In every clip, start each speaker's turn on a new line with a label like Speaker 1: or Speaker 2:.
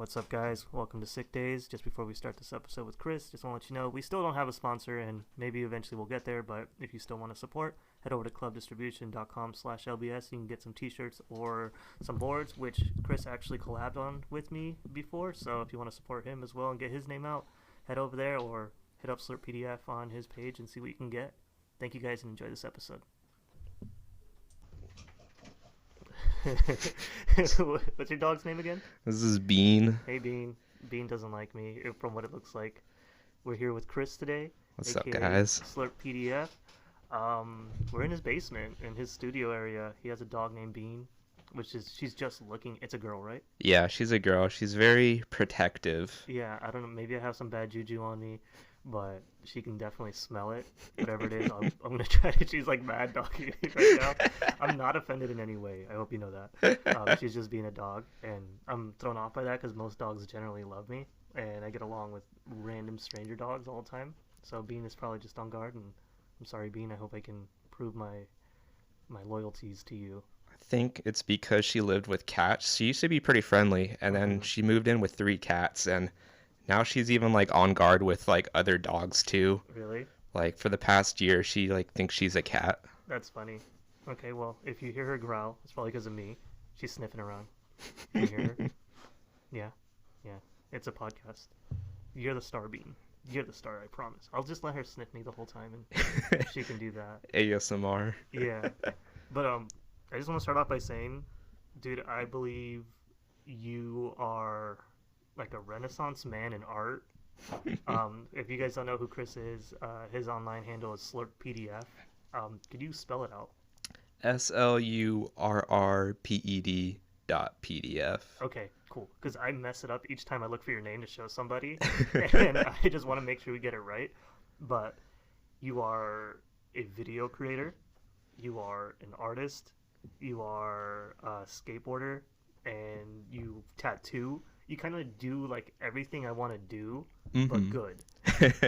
Speaker 1: What's up, guys? Welcome to Sick Days. Just before we start this episode with Chris, just want to let you know we still don't have a sponsor, and maybe eventually we'll get there, but if you still want to support, head over to clubdistribution.com/LBS. You can get some t-shirts or some boards, which Chris actually collabed on with me before, so if you want to support him as well and get his name out, head over there or hit up Slurrped.pdf on his page and see what you can get. Thank you guys and enjoy this episode. What's your dog's name again?
Speaker 2: This is Bean.
Speaker 1: Hey, Bean. Bean doesn't like me from what it looks like. We're here with Chris today.
Speaker 2: What's up,
Speaker 1: aka
Speaker 2: guys?
Speaker 1: Slurrped.pdf. We're in his basement, in his studio area. He has a dog named Bean, she's just looking. It's a girl, right?
Speaker 2: Yeah, she's a girl. She's very protective.
Speaker 1: Yeah, I don't know. Maybe I have some bad juju on me, but she can definitely smell it. Whatever it is, I'm going to try to. She's like mad doggy right now. I'm not offended in any way. I hope you know that. She's just being a dog, and I'm thrown off by that because most dogs generally love me, and I get along with random stranger dogs all the time. So Bean is probably just on guard, and I'm sorry, Bean. I hope I can prove my loyalties to you.
Speaker 2: I think it's because she lived with cats. She used to be pretty friendly, and then she moved in with 3 cats, and now she's even like on guard with like other dogs too.
Speaker 1: Really?
Speaker 2: Like for the past year, she like thinks she's a cat.
Speaker 1: That's funny. Okay, well, if you hear her growl, it's probably because of me. She's sniffing around. Can you hear her? Yeah. It's a podcast. You're the star, Bean. You're the star, I promise. I'll just let her sniff me the whole time, and she can do that.
Speaker 2: ASMR.
Speaker 1: Yeah. But I just want to start off by saying, dude, I believe you are like a renaissance man in art. If you guys don't know who Chris is, his online handle is Slurrped.pdf. Could you spell it out?
Speaker 2: SLURRPED.pdf.
Speaker 1: Okay, cool. Because I mess it up each time I look for your name to show somebody, and I just want to make sure we get it right. But you are a video creator, you are an artist, you are a skateboarder, and you tattoo. You kind of do like everything I want to do, but good.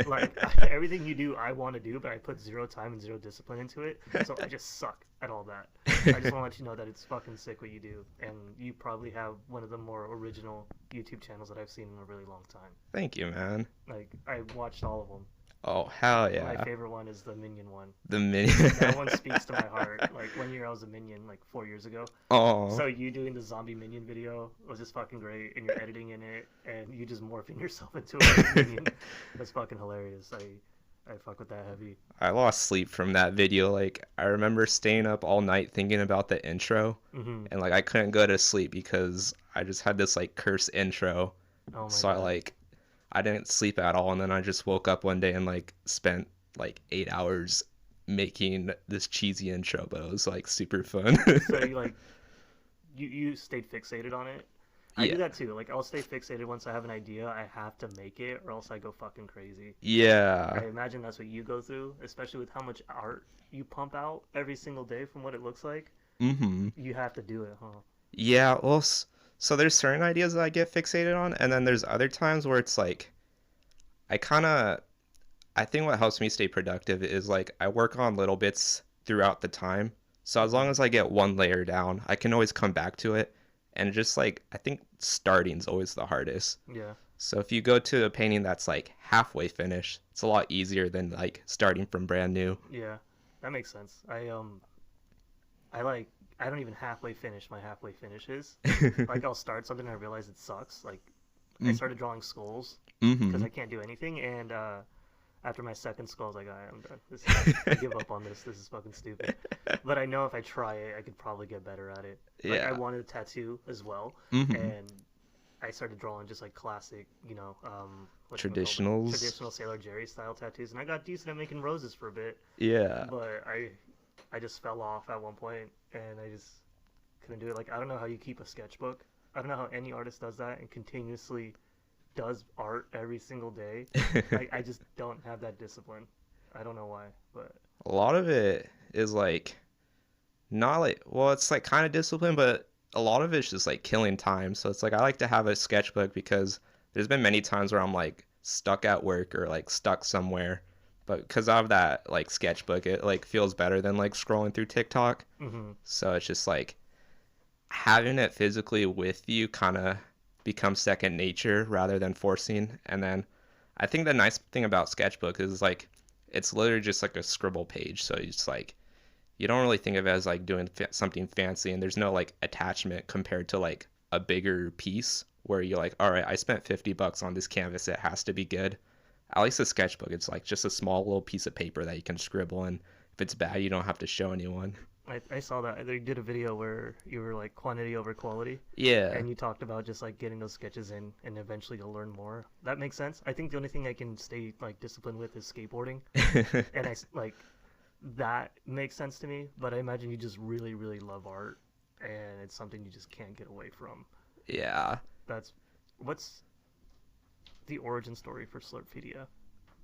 Speaker 1: Like everything you do, I want to do, but I put 0 time and 0 discipline into it. So I just suck at all that. I just want to let you know that it's fucking sick what you do, and you probably have one of the more original YouTube channels that I've seen in a really long time.
Speaker 2: Thank you, man.
Speaker 1: Like I watched all of them.
Speaker 2: Oh, hell yeah.
Speaker 1: My favorite one is the Minion one.
Speaker 2: The Minion.
Speaker 1: That one speaks to my heart. Like 1 year I was a Minion, like 4 years ago.
Speaker 2: Oh.
Speaker 1: So you doing the zombie Minion video was just fucking great, and you're editing in it, and you just morphing yourself into a Minion. That's fucking hilarious. I fuck with that heavy.
Speaker 2: I lost sleep from that video. Like I remember staying up all night thinking about the intro, and like I couldn't go to sleep because I just had this like cursed intro.
Speaker 1: Oh my
Speaker 2: so
Speaker 1: God.
Speaker 2: I didn't sleep at all, and then I just woke up one day and like spent like 8 hours making this cheesy intro, but it was like super fun.
Speaker 1: So you like you stayed fixated on it. I do that too. Like I'll stay fixated once I have an idea. I have to make it, or else I go fucking crazy.
Speaker 2: Yeah.
Speaker 1: I imagine that's what you go through, especially with how much art you pump out every single day from what it looks like. You have to do it, huh?
Speaker 2: Yeah, well, so there's certain ideas that I get fixated on, and then there's other times where it's like, I think what helps me stay productive is like, I work on little bits throughout the time. So as long as I get one layer down, I can always come back to it. And just like, I think starting's always the hardest.
Speaker 1: Yeah.
Speaker 2: So if you go to a painting that's like halfway finished, it's a lot easier than like starting from brand new.
Speaker 1: Yeah, that makes sense. I don't even halfway finish my halfway finishes. Like I'll start something and I realize it sucks. Like I started drawing skulls because I can't do anything, and after my second skull, I was like, all right, I'm done. I give up on this. This is fucking stupid. But I know if I try it, I could probably get better at it. Like,
Speaker 2: Yeah.
Speaker 1: I wanted a tattoo as well, and I started drawing just like classic,
Speaker 2: Traditionals.
Speaker 1: traditional Sailor Jerry style tattoos, and I got decent at making roses for a bit.
Speaker 2: Yeah.
Speaker 1: But I just fell off at one point, and I just couldn't do it. Like I don't know how you keep a sketchbook. I don't know how any artist does that and continuously does art every single day. I just don't have that discipline. I don't know why, but
Speaker 2: A lot of it is like, not like, well, it's like kind of discipline, but a lot of it's just like killing time. So it's like, I like to have a sketchbook because there's been many times where I'm like stuck at work or like stuck somewhere. But because of that like sketchbook, it like feels better than like scrolling through TikTok. So it's just like having it physically with you kind of become second nature rather than forcing. And then I think the nice thing about sketchbook is like it's literally just like a scribble page, so it's like you don't really think of it as like doing something fancy, and there's no like attachment compared to like a bigger piece where you're like, all right, I spent $50 on this canvas, it has to be good. At least a sketchbook, it's like just a small little piece of paper that you can scribble, and if it's bad, you don't have to show anyone.
Speaker 1: I saw that they did a video where you were like quantity over quality,
Speaker 2: Yeah.
Speaker 1: and you talked about just like getting those sketches in, and eventually you'll learn more. That makes sense. I think the only thing I can stay like disciplined with is skateboarding, and like that makes sense to me. But I imagine you just really really love art, and it's something you just can't get away from.
Speaker 2: Yeah.
Speaker 1: What's the origin story for Slurrpedia?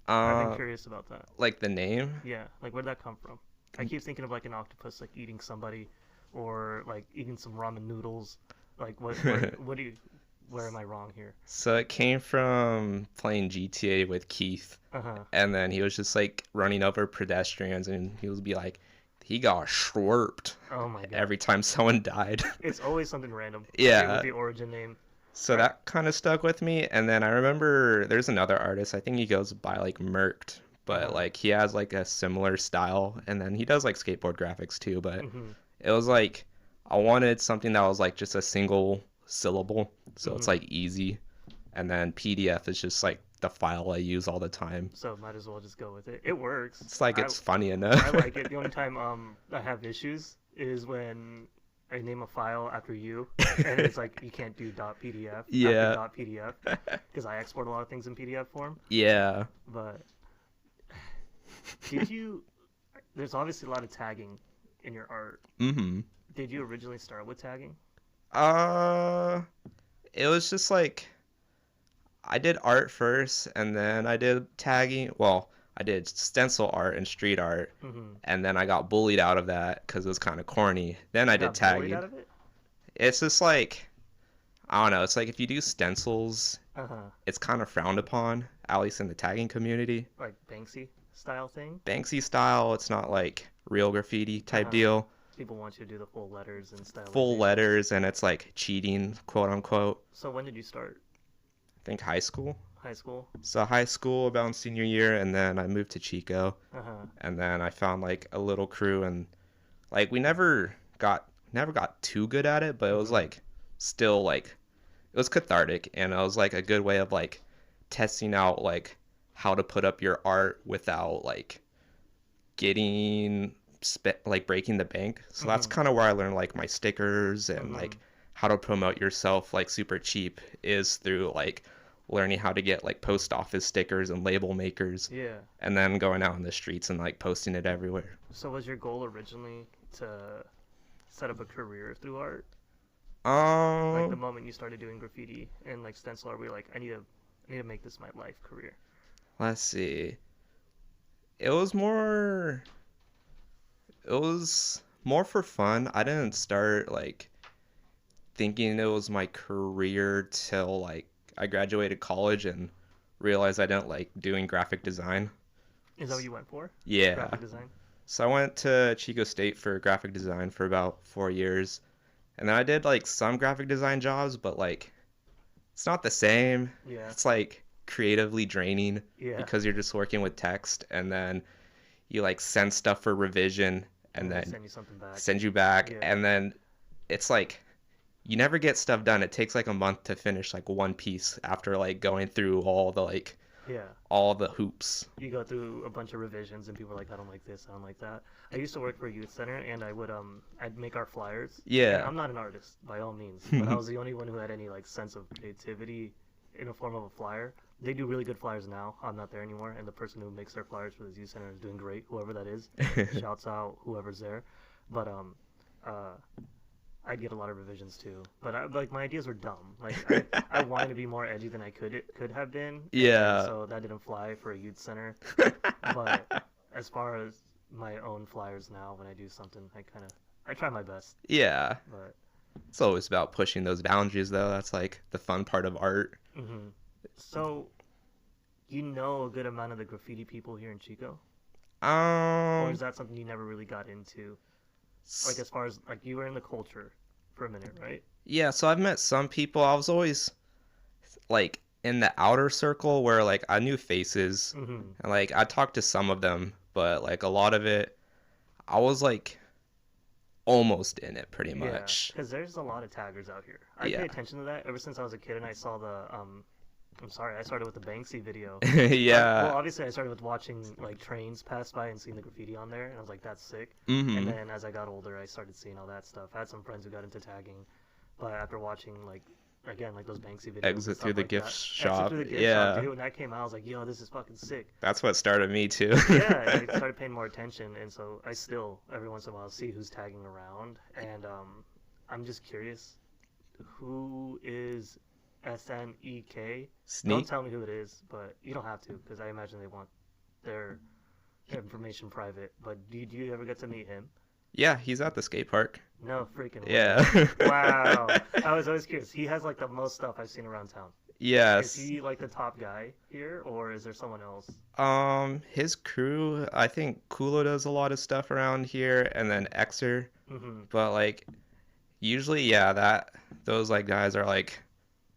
Speaker 1: I've been curious about that.
Speaker 2: Like the name?
Speaker 1: Yeah, like where'd that come from? I keep thinking of like an octopus like eating somebody, or like eating some ramen noodles. Like where am I wrong here?
Speaker 2: So it came from playing GTA with Keith, and then he was just like running over pedestrians, and he would be like, he got slurped.
Speaker 1: Oh my god!
Speaker 2: Every time someone died.
Speaker 1: It's always something random.
Speaker 2: Yeah.
Speaker 1: With the origin name.
Speaker 2: So that kind of stuck with me, and then I remember there's another artist. I think he goes by like Merked, but like he has like a similar style, and then he does like skateboard graphics too. But it was like I wanted something that was like just a single syllable, so it's like easy, and then PDF is just like the file I use all the time.
Speaker 1: So might as well just go with it. It works.
Speaker 2: It's like it's funny enough.
Speaker 1: I like it. The only time I have issues is when I name a file after you, and it's like you can't do .pdf.
Speaker 2: Yeah.
Speaker 1: After .pdf because I export a lot of things in PDF form.
Speaker 2: Yeah.
Speaker 1: But there's obviously a lot of tagging in your art. Did you originally start with tagging?
Speaker 2: It was just like I did art first, and then I did tagging. Well, I did stencil art and street art, and then I got bullied out of that because it was kind of corny. Then I did tagging.
Speaker 1: Out of it?
Speaker 2: It's just like, I don't know. It's like if you do stencils, it's kind of frowned upon, at least in the tagging community.
Speaker 1: Like Banksy style thing?
Speaker 2: Banksy style. It's not like real graffiti type deal.
Speaker 1: People want you to do the full letters and style.
Speaker 2: Full letters, and it's like cheating, quote unquote.
Speaker 1: So when did you start?
Speaker 2: I think high school.
Speaker 1: High school?
Speaker 2: So high school, about senior year, and then I moved to Chico. And then I found like a little crew, and like we never got too good at it, but it was like still like it was cathartic, and it was like a good way of like testing out like how to put up your art without like getting like breaking the bank. So that's kind of where I learned like my stickers and like how to promote yourself like super cheap is through like learning how to get like post office stickers and label makers.
Speaker 1: Yeah.
Speaker 2: And then going out in the streets and like posting it everywhere.
Speaker 1: So was your goal originally to set up a career through art? Like the moment you started doing graffiti and like stencil art, were you like, I need to make this my life career?
Speaker 2: Let's see. It was more for fun. I didn't start like thinking it was my career till like I graduated college and realized I didn't like doing graphic design.
Speaker 1: Is that what you went for?
Speaker 2: Yeah.
Speaker 1: Graphic design?
Speaker 2: So I went to Chico State for graphic design for about 4 years. And then I did like some graphic design jobs, but like it's not the same.
Speaker 1: Yeah.
Speaker 2: It's like creatively draining
Speaker 1: because
Speaker 2: you're just working with text, and then you like send stuff for revision and then
Speaker 1: send you something back.
Speaker 2: Send you back, and then it's like you never get stuff done. It takes like a month to finish like one piece after like going through all the like all the hoops.
Speaker 1: You go through a bunch of revisions and people are like, I don't like this, I don't like that. I used to work for a youth center, and I'd make our flyers.
Speaker 2: Yeah.
Speaker 1: And I'm not an artist by all means, but I was the only one who had any like sense of creativity in the form of a flyer. They do really good flyers now. I'm not there anymore, and the person who makes their flyers for this youth center is doing great, whoever that is. Shouts out whoever's there. But I'd get a lot of revisions too. But like my ideas were dumb. Like I wanted to be more edgy than I could have been.
Speaker 2: Yeah.
Speaker 1: So that didn't fly for a youth center. But as far as my own flyers now, when I do something, I try my best.
Speaker 2: Yeah.
Speaker 1: But
Speaker 2: it's always about pushing those boundaries, though. That's like the fun part of art.
Speaker 1: So, you know a good amount of the graffiti people here in Chico?
Speaker 2: Or
Speaker 1: is that something you never really got into? Like, as far as, like, you were in the culture for a minute, right?
Speaker 2: Yeah, so I've met some people. I was always, like in the outer circle where like I knew faces
Speaker 1: Mm-hmm.
Speaker 2: and like I talked to some of them, but like a lot of it I was like almost in it pretty
Speaker 1: Yeah,
Speaker 2: much.
Speaker 1: because there's a lot of taggers out here. I pay
Speaker 2: Yeah.
Speaker 1: attention to that ever since I was a kid and I saw the I'm sorry, I started with the Banksy video. Well,
Speaker 2: Yeah.
Speaker 1: obviously I started with watching like trains pass by and seeing the graffiti on there, and I was like, that's sick. And
Speaker 2: Mm-hmm.
Speaker 1: then as I got older, I started seeing all that stuff. I had some friends who got into tagging, but after watching like again like those Banksy videos and
Speaker 2: Exit through
Speaker 1: stuff
Speaker 2: the
Speaker 1: like
Speaker 2: gift
Speaker 1: that, exit
Speaker 2: shop.
Speaker 1: through the gift shop,
Speaker 2: Yeah.
Speaker 1: dude. When that came out, I was like, yo, this is fucking sick.
Speaker 2: That's what started me too.
Speaker 1: Yeah, I started paying more attention, and so I still every once in a while see who's tagging around, and I'm just curious, who is SNEK? Don't
Speaker 2: Sneak.
Speaker 1: tell me who it is, but you don't have to, because I imagine they want their information private. But do you ever get to meet him?
Speaker 2: Yeah, he's at the skate park.
Speaker 1: No freaking way.
Speaker 2: Yeah.
Speaker 1: Wow. I was always curious. He has like the most stuff I've seen around town. Is
Speaker 2: Yes.
Speaker 1: he like the top guy here, or is there someone else?
Speaker 2: His crew, I think Kulo does a lot of stuff around here, and then Xer.
Speaker 1: Mm-hmm.
Speaker 2: But like usually, yeah, that those like guys are like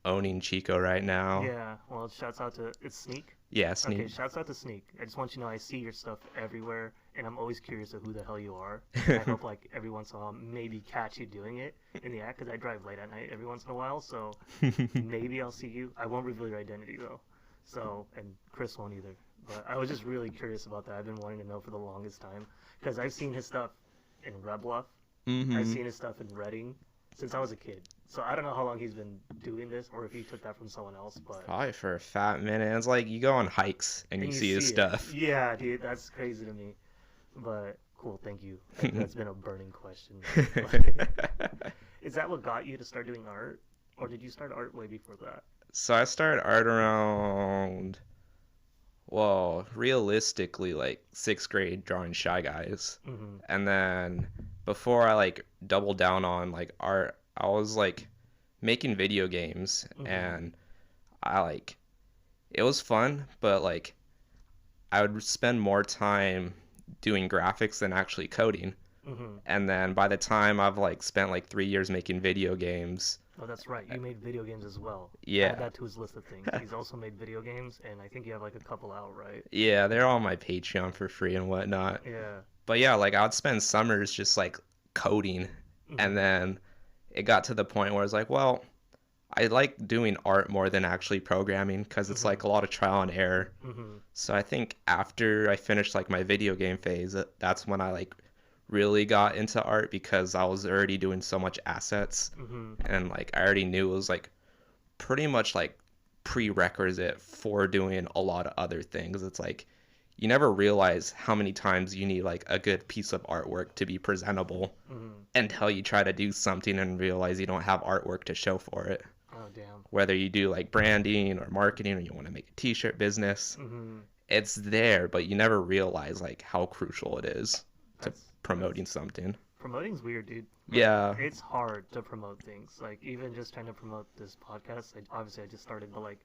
Speaker 2: owning Chico right now.
Speaker 1: Yeah. Well, shouts out to it's Sneak.
Speaker 2: Yeah,
Speaker 1: Okay,
Speaker 2: Sneak.
Speaker 1: shouts out to Sneak. I just want you to know I see your stuff everywhere, and I'm always curious of who the hell you are. And I hope like every once in a while maybe catch you doing it in the act, because I drive late at night every once in a while, so maybe I'll see you. I won't reveal your identity though. So, and Chris won't either. But I was just really curious about that. I've been wanting to know for the longest time, because I've seen his stuff in Red Bluff. I've
Speaker 2: Mm-hmm.
Speaker 1: seen his stuff in Reading since I was a kid. So I don't know how long he's been doing this, or if he took that from someone else, but
Speaker 2: Probably for a fat minute. It's like you go on hikes and
Speaker 1: and
Speaker 2: you
Speaker 1: you
Speaker 2: see his
Speaker 1: see it.
Speaker 2: stuff.
Speaker 1: Yeah, dude, that's crazy to me. But cool, thank you. That's been a burning question. Is that what got you to start doing art, or did you start art way before that?
Speaker 2: So I started art around, well, realistically, like sixth grade drawing Shy Guys.
Speaker 1: Mm-hmm.
Speaker 2: And then before I like doubled down on like art, I was like making video games
Speaker 1: Mm-hmm.
Speaker 2: and I like it was fun, but like I would spend more time doing graphics than actually coding.
Speaker 1: Mm-hmm.
Speaker 2: And then by the time I've like spent like 3 years making video games,
Speaker 1: Oh, that's right. You made video games as well. Add
Speaker 2: yeah,
Speaker 1: that to his list of things. He's also made video games, and I think you have like a couple out, right?
Speaker 2: yeah, they're on my Patreon for free and whatnot.
Speaker 1: Yeah.
Speaker 2: But yeah, like I would spend summers just like coding, and
Speaker 1: Mm-hmm.
Speaker 2: then it got to the point where I was like, well, I like doing art more than actually programming because it's
Speaker 1: Mm-hmm.
Speaker 2: like a lot of trial and error.
Speaker 1: Mm-hmm.
Speaker 2: So I think after I finished like my video game phase, that's when I like really got into art because I was already doing so much assets
Speaker 1: Mm-hmm.
Speaker 2: and like I already knew it was like pretty much like prerequisite for doing a lot of other things. It's like you never realize how many times you need like a good piece of artwork to be presentable
Speaker 1: Mm-hmm.
Speaker 2: until you try to do something and realize you don't have artwork to show for it.
Speaker 1: Oh, damn.
Speaker 2: Whether you do like branding or marketing or you want to make a t-shirt business,
Speaker 1: Mm-hmm.
Speaker 2: it's there, but you never realize like how crucial it is to
Speaker 1: That's
Speaker 2: promoting something.
Speaker 1: promoting's weird, dude.
Speaker 2: Yeah.
Speaker 1: It's hard to promote things. Like even just trying to promote this podcast. Obviously, I just started, but like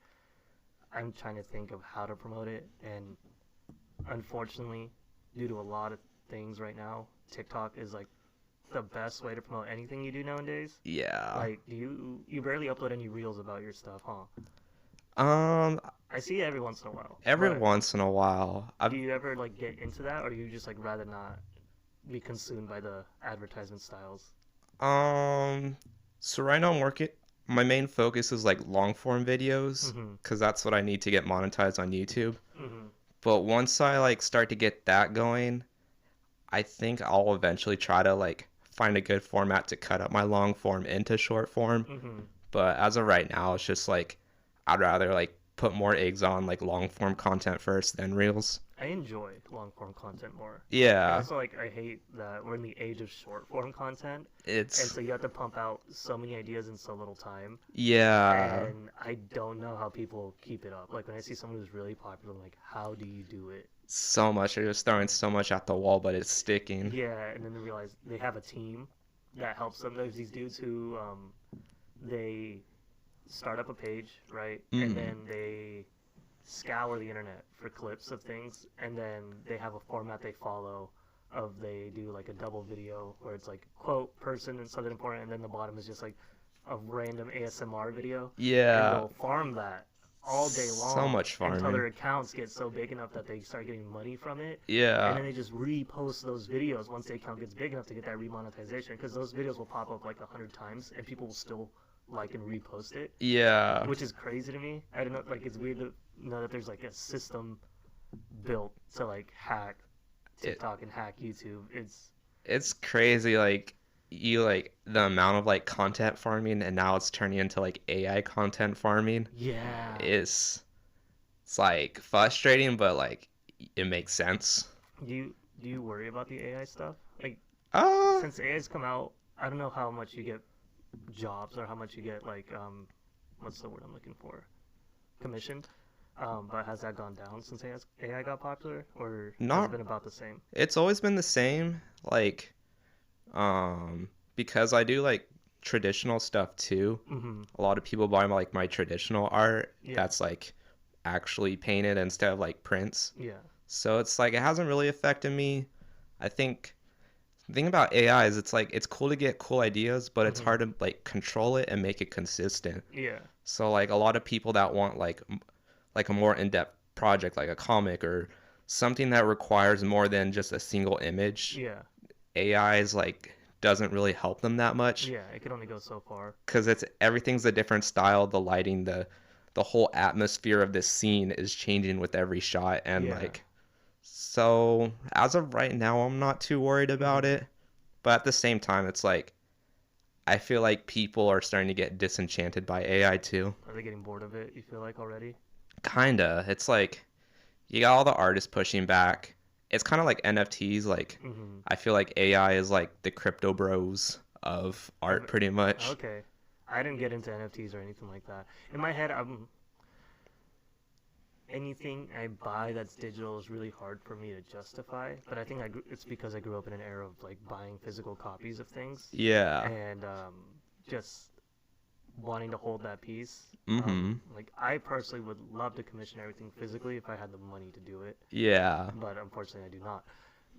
Speaker 1: I'm trying to think of how to promote it, and unfortunately, due to a lot of things right now, TikTok is like the best way to promote anything you do nowadays.
Speaker 2: Yeah.
Speaker 1: Like, do you barely upload any reels about your stuff, huh?
Speaker 2: Um,
Speaker 1: I see it every once in a while.
Speaker 2: every
Speaker 1: But
Speaker 2: once in a while.
Speaker 1: do you ever like get into that, or do you just like rather not be consumed by the advertisement styles?
Speaker 2: Um, so right now I'm working. My main focus is like long form videos
Speaker 1: Mm-hmm.
Speaker 2: because that's what I need to get monetized on YouTube.
Speaker 1: Mm-hmm.
Speaker 2: But once I like start to get that going, I think I'll eventually try to like find a good format to cut up my long form into short form.
Speaker 1: Mm-hmm.
Speaker 2: But as of right now, it's just like I'd rather like put more eggs on like long form content first than reels.
Speaker 1: I enjoy long form content more. I
Speaker 2: Yeah,
Speaker 1: also like I hate that we're in the age of short form content, and
Speaker 2: it's
Speaker 1: so you have to pump out so many ideas in so little time.
Speaker 2: yeah.
Speaker 1: And I don't know how people keep it up. Like when I see someone who's really popular, I'm like, how do you do it?
Speaker 2: So much. They're just throwing so much at the wall, but it's sticking.
Speaker 1: Yeah, and then they realize they have a team that helps them. There's these dudes who they start up a page, right? And
Speaker 2: Mm.
Speaker 1: then they scour the internet for clips of things, and then they have a format they follow of they do like a double video where it's like quote person and something important, and then the bottom is just like a random ASMR video, and
Speaker 2: Yeah.
Speaker 1: they'll farm that all day
Speaker 2: So
Speaker 1: long
Speaker 2: much
Speaker 1: until
Speaker 2: farming.
Speaker 1: their accounts get so big enough that they start getting money from it, and
Speaker 2: Yeah.
Speaker 1: then they just repost those videos once the account gets big enough to get that remonetization, because those videos will pop up like 100 times and people will still like and repost it,
Speaker 2: Yeah.
Speaker 1: which is crazy to me. I don't know, like it's weird to know that there's like a system built to like hack
Speaker 2: It,
Speaker 1: TikTok and hack YouTube.
Speaker 2: it's crazy, like you like the amount of like content farming, and now it's turning into like AI content farming.
Speaker 1: Yeah.
Speaker 2: It's like frustrating, but like it makes sense.
Speaker 1: Do you worry about the AI stuff? Like
Speaker 2: Uh
Speaker 1: since AI's come out, I don't know how much you get jobs or how much you get like what's the word I'm looking for? Commissioned. But has that gone down since AI got popular, or has it
Speaker 2: not
Speaker 1: been about the same?
Speaker 2: It's always been the same, like because I do like traditional stuff too.
Speaker 1: Mm-hmm.
Speaker 2: A lot of people buy like my traditional art
Speaker 1: Yeah.
Speaker 2: that's like actually painted instead of like prints.
Speaker 1: Yeah.
Speaker 2: So it's like it hasn't really affected me. I think the thing about AI is it's like it's cool to get cool ideas, but it's
Speaker 1: Mm-hmm.
Speaker 2: hard to like control it and make it consistent.
Speaker 1: Yeah.
Speaker 2: So like a lot of people that want like a more in-depth project like a comic or something that requires more than just a single image,
Speaker 1: Yeah.
Speaker 2: AI is like doesn't really help them that much
Speaker 1: Yeah. It can only go so far.
Speaker 2: because it's everything's a different style, the lighting, the whole atmosphere of this scene is changing with every shot, and
Speaker 1: Yeah.
Speaker 2: like so as of right now I'm not too worried about
Speaker 1: Mm-hmm.
Speaker 2: it, but at the same time it's like I feel like people are starting to get disenchanted by AI too.
Speaker 1: Are they getting bored of it? You feel like already?
Speaker 2: Kinda. It's like you got all the artists pushing back. It's kind of like NFTs. Like
Speaker 1: Mm-hmm.
Speaker 2: I feel like AI is like the crypto bros of art, pretty much.
Speaker 1: Okay. I didn't get into NFTs or anything like that. In my head, anything I buy that's digital is really hard for me to justify. But I think it's because I grew up in an era of like buying physical copies of things
Speaker 2: Yeah.
Speaker 1: and just wanting to hold that piece.
Speaker 2: Mm-hmm.
Speaker 1: Like I personally would love to commission everything physically if I had the money to do it,
Speaker 2: Yeah.
Speaker 1: but unfortunately I do not.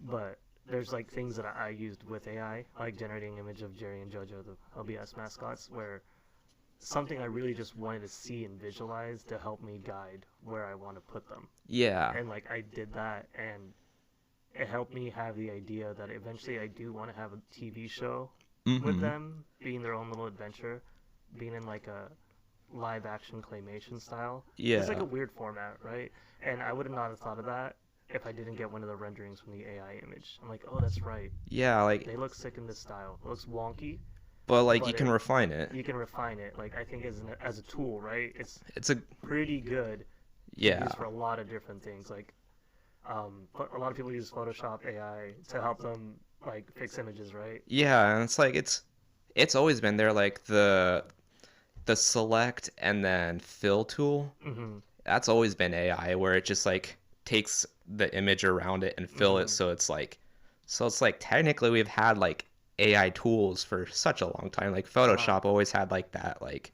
Speaker 1: But there's like things that I used with AI, like generating an image of Jerry and JoJo, the LBS mascots, where something I really just wanted to see and visualize to help me guide where I want to put them.
Speaker 2: Yeah.
Speaker 1: And like I did that, and it helped me have the idea that eventually I do want to have a TV show with
Speaker 2: Mm-hmm.
Speaker 1: them, being their own little adventure, being in like a live action claymation style. It's like
Speaker 2: Yeah.
Speaker 1: a weird format, right? And I would not have thought of that if I didn't get one of the renderings from the AI image. I'm like, oh, that's right.
Speaker 2: Yeah. Like,
Speaker 1: They look sick in this style. It looks wonky,
Speaker 2: but like you
Speaker 1: but
Speaker 2: can refine it.
Speaker 1: you can refine it. Like I think as a tool, right? It's
Speaker 2: It's a
Speaker 1: pretty good to
Speaker 2: yeah.
Speaker 1: use for a lot of different things. Like, but a lot of people use Photoshop AI to help them like fix images, right?
Speaker 2: Yeah, and it's like it's always been there, like the select and then fill tool.
Speaker 1: Mm-hmm.
Speaker 2: That's always been AI, where it just like takes the image around it and fill it,
Speaker 1: Mm-hmm.
Speaker 2: so it's like technically we've had like AI tools for such a long time. Like
Speaker 1: Uh-huh.
Speaker 2: Photoshop always had like that, like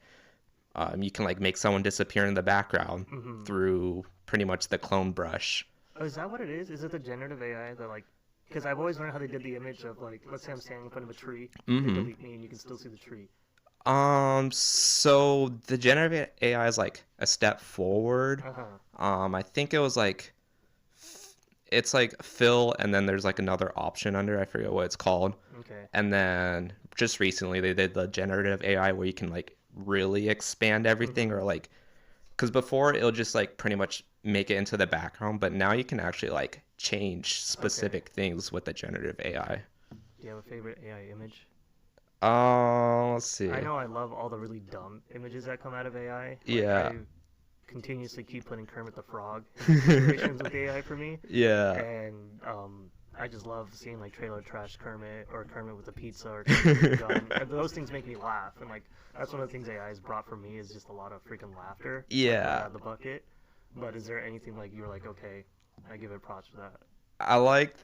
Speaker 2: you can like make someone disappear in the background
Speaker 1: Mm-hmm.
Speaker 2: through pretty much the clone brush.
Speaker 1: Oh, is that what it is? Is it the generative AI that like? Because I've always learned how they did the image of like, let's say I'm standing in front of a tree, they
Speaker 2: Mm-hmm.
Speaker 1: delete me, and you can still see the tree.
Speaker 2: So the generative AI is like a step forward.
Speaker 1: Uh huh.
Speaker 2: I think it was like it's like fill and then there's like another option under, I forget what it's called.
Speaker 1: Okay.
Speaker 2: And then just recently they did the generative AI where you can like really expand everything,
Speaker 1: Mm-hmm.
Speaker 2: or like because before it'll just like pretty much make it into the background, but now you can actually like change
Speaker 1: Okay.
Speaker 2: specific things with the generative AI.
Speaker 1: Do you have a favorite AI image?
Speaker 2: Let's see.
Speaker 1: I know I love all the really dumb images that come out of AI. Like
Speaker 2: Yeah.
Speaker 1: I continuously keep putting Kermit the Frog in situations with AI for me,
Speaker 2: Yeah.
Speaker 1: and I just love seeing like trailer trash Kermit or Kermit with a pizza or Kermit with a gun. And those things make me laugh, and like that's one of the things AI has brought for me is just a lot of freaking laughter. Like, right
Speaker 2: Yeah.
Speaker 1: out of the bucket. But is there anything like you're like, okay, I give it props for that?
Speaker 2: I like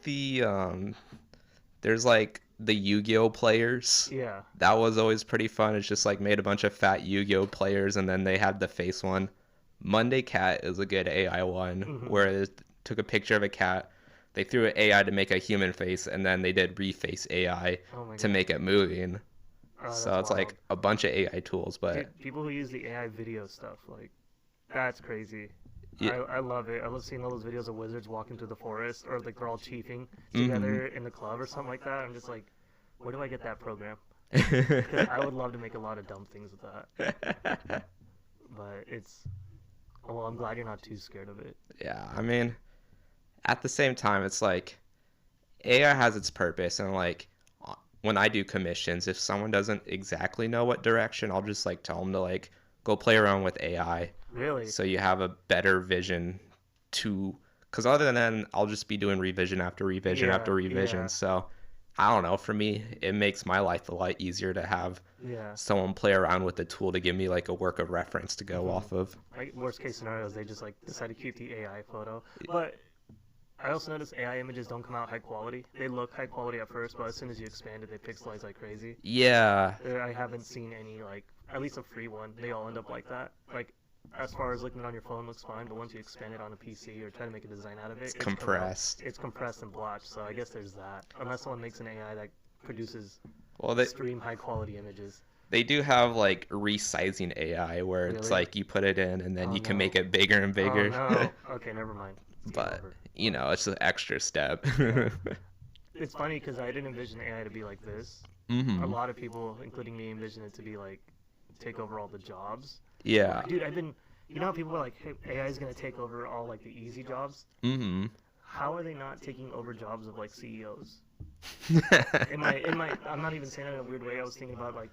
Speaker 2: there's like the Yu-Gi-Oh players.
Speaker 1: Yeah.
Speaker 2: That was always pretty fun. It's just like made a bunch of fat Yu-Gi-Oh players and then they had the face one. Monday Cat is a good AI one
Speaker 1: Hmm.
Speaker 2: where it took a picture of a cat. They threw an AI to make a human face and then they did reface AI
Speaker 1: Oh my
Speaker 2: to
Speaker 1: god.
Speaker 2: make it moving.
Speaker 1: That's
Speaker 2: So it's
Speaker 1: wild.
Speaker 2: like a bunch of AI tools, but
Speaker 1: Dude, people who use the AI video stuff, like, that's crazy.
Speaker 2: yeah.
Speaker 1: I love it. I love seeing all those videos of wizards walking through the forest, or like they're all chiefing
Speaker 2: Mm-hmm.
Speaker 1: together in the club or something like that. I'm just like, where do I get that program? Because I would love to make a lot of dumb things with that. But it's, well, I'm glad you're not too scared of it.
Speaker 2: Yeah, I mean, at the same time, it's like AI has its purpose, and like when I do commissions, if someone doesn't exactly know what direction, I'll just like tell them to like go play around with AI,
Speaker 1: Really?
Speaker 2: so you have a better vision to. Because other than that, I'll just be doing revision after revision
Speaker 1: Yeah,
Speaker 2: after revision.
Speaker 1: yeah,
Speaker 2: So I don't know. For me, it makes my life a lot easier to have
Speaker 1: yeah.
Speaker 2: someone play around with the tool to give me like a work of reference to go
Speaker 1: Hmm.
Speaker 2: off of.
Speaker 1: Like worst case scenarios, they just like decide to keep the AI photo. But I also notice AI images don't come out high quality. They look high quality at first, but as soon as you expand it, they pixelize like crazy.
Speaker 2: Yeah,
Speaker 1: I haven't seen any like at least a free one. They all end up like that. Like as far as looking on your phone looks fine, but once you expand it on a PC or try to make a design out of it,
Speaker 2: it's
Speaker 1: it's come out
Speaker 2: compressed.
Speaker 1: it's compressed and blotched. So I guess there's that. Unless someone makes an AI that produces
Speaker 2: Well,
Speaker 1: extreme high quality images.
Speaker 2: they do have like resizing AI where it's
Speaker 1: Really?
Speaker 2: like you put it in and then
Speaker 1: Oh
Speaker 2: you can
Speaker 1: no.
Speaker 2: make it bigger and
Speaker 1: Oh
Speaker 2: bigger.
Speaker 1: no. Okay, never mind. It's game
Speaker 2: But
Speaker 1: over.
Speaker 2: you know, it's an extra step.
Speaker 1: Yeah. It's funny because I didn't envision AI to be like this. A
Speaker 2: Mhm.
Speaker 1: lot of people, including me, envision it to be like take over all the jobs.
Speaker 2: Yeah.
Speaker 1: Dude, you know how people are like, hey, AI is gonna take over all like the easy jobs.
Speaker 2: Mhm.
Speaker 1: How are they not taking over jobs of like CEOs?
Speaker 2: Mhm.
Speaker 1: I'm not even saying it in a weird way. I was thinking about like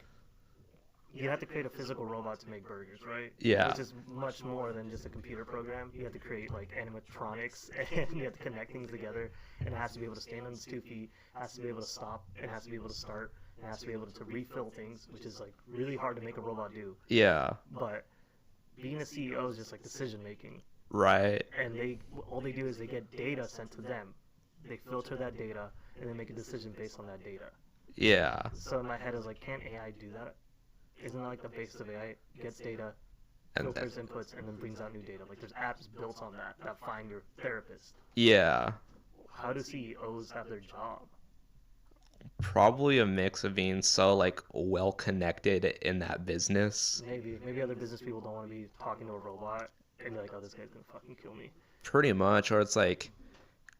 Speaker 1: you have to create a physical robot to make burgers, right?
Speaker 2: Yeah.
Speaker 1: Which is much more than just a computer program. You have to create like animatronics and you have to connect things together. And it has to be able to stand on its 2 feet, has to be able to stop, it has to be able to start, it has to be able to refill things, which is like really hard to make a robot do.
Speaker 2: Yeah.
Speaker 1: But being a CEO is just like decision making.
Speaker 2: Right.
Speaker 1: And all they do is they get data sent to them. They filter that data and then make a decision based on that data.
Speaker 2: Yeah.
Speaker 1: So in my head, I was like, can't AI do that? Isn't that like the basis of AI? Gets data,
Speaker 2: And then,
Speaker 1: filters inputs, and then brings out new data. Like there's apps built on that find your therapist.
Speaker 2: yeah.
Speaker 1: How do CEOs have their job?
Speaker 2: Probably a mix of being so like well connected in that business.
Speaker 1: Maybe other business people don't want to be talking to a robot and be like, oh, this guy's gonna fucking kill me.
Speaker 2: Pretty much, or it's like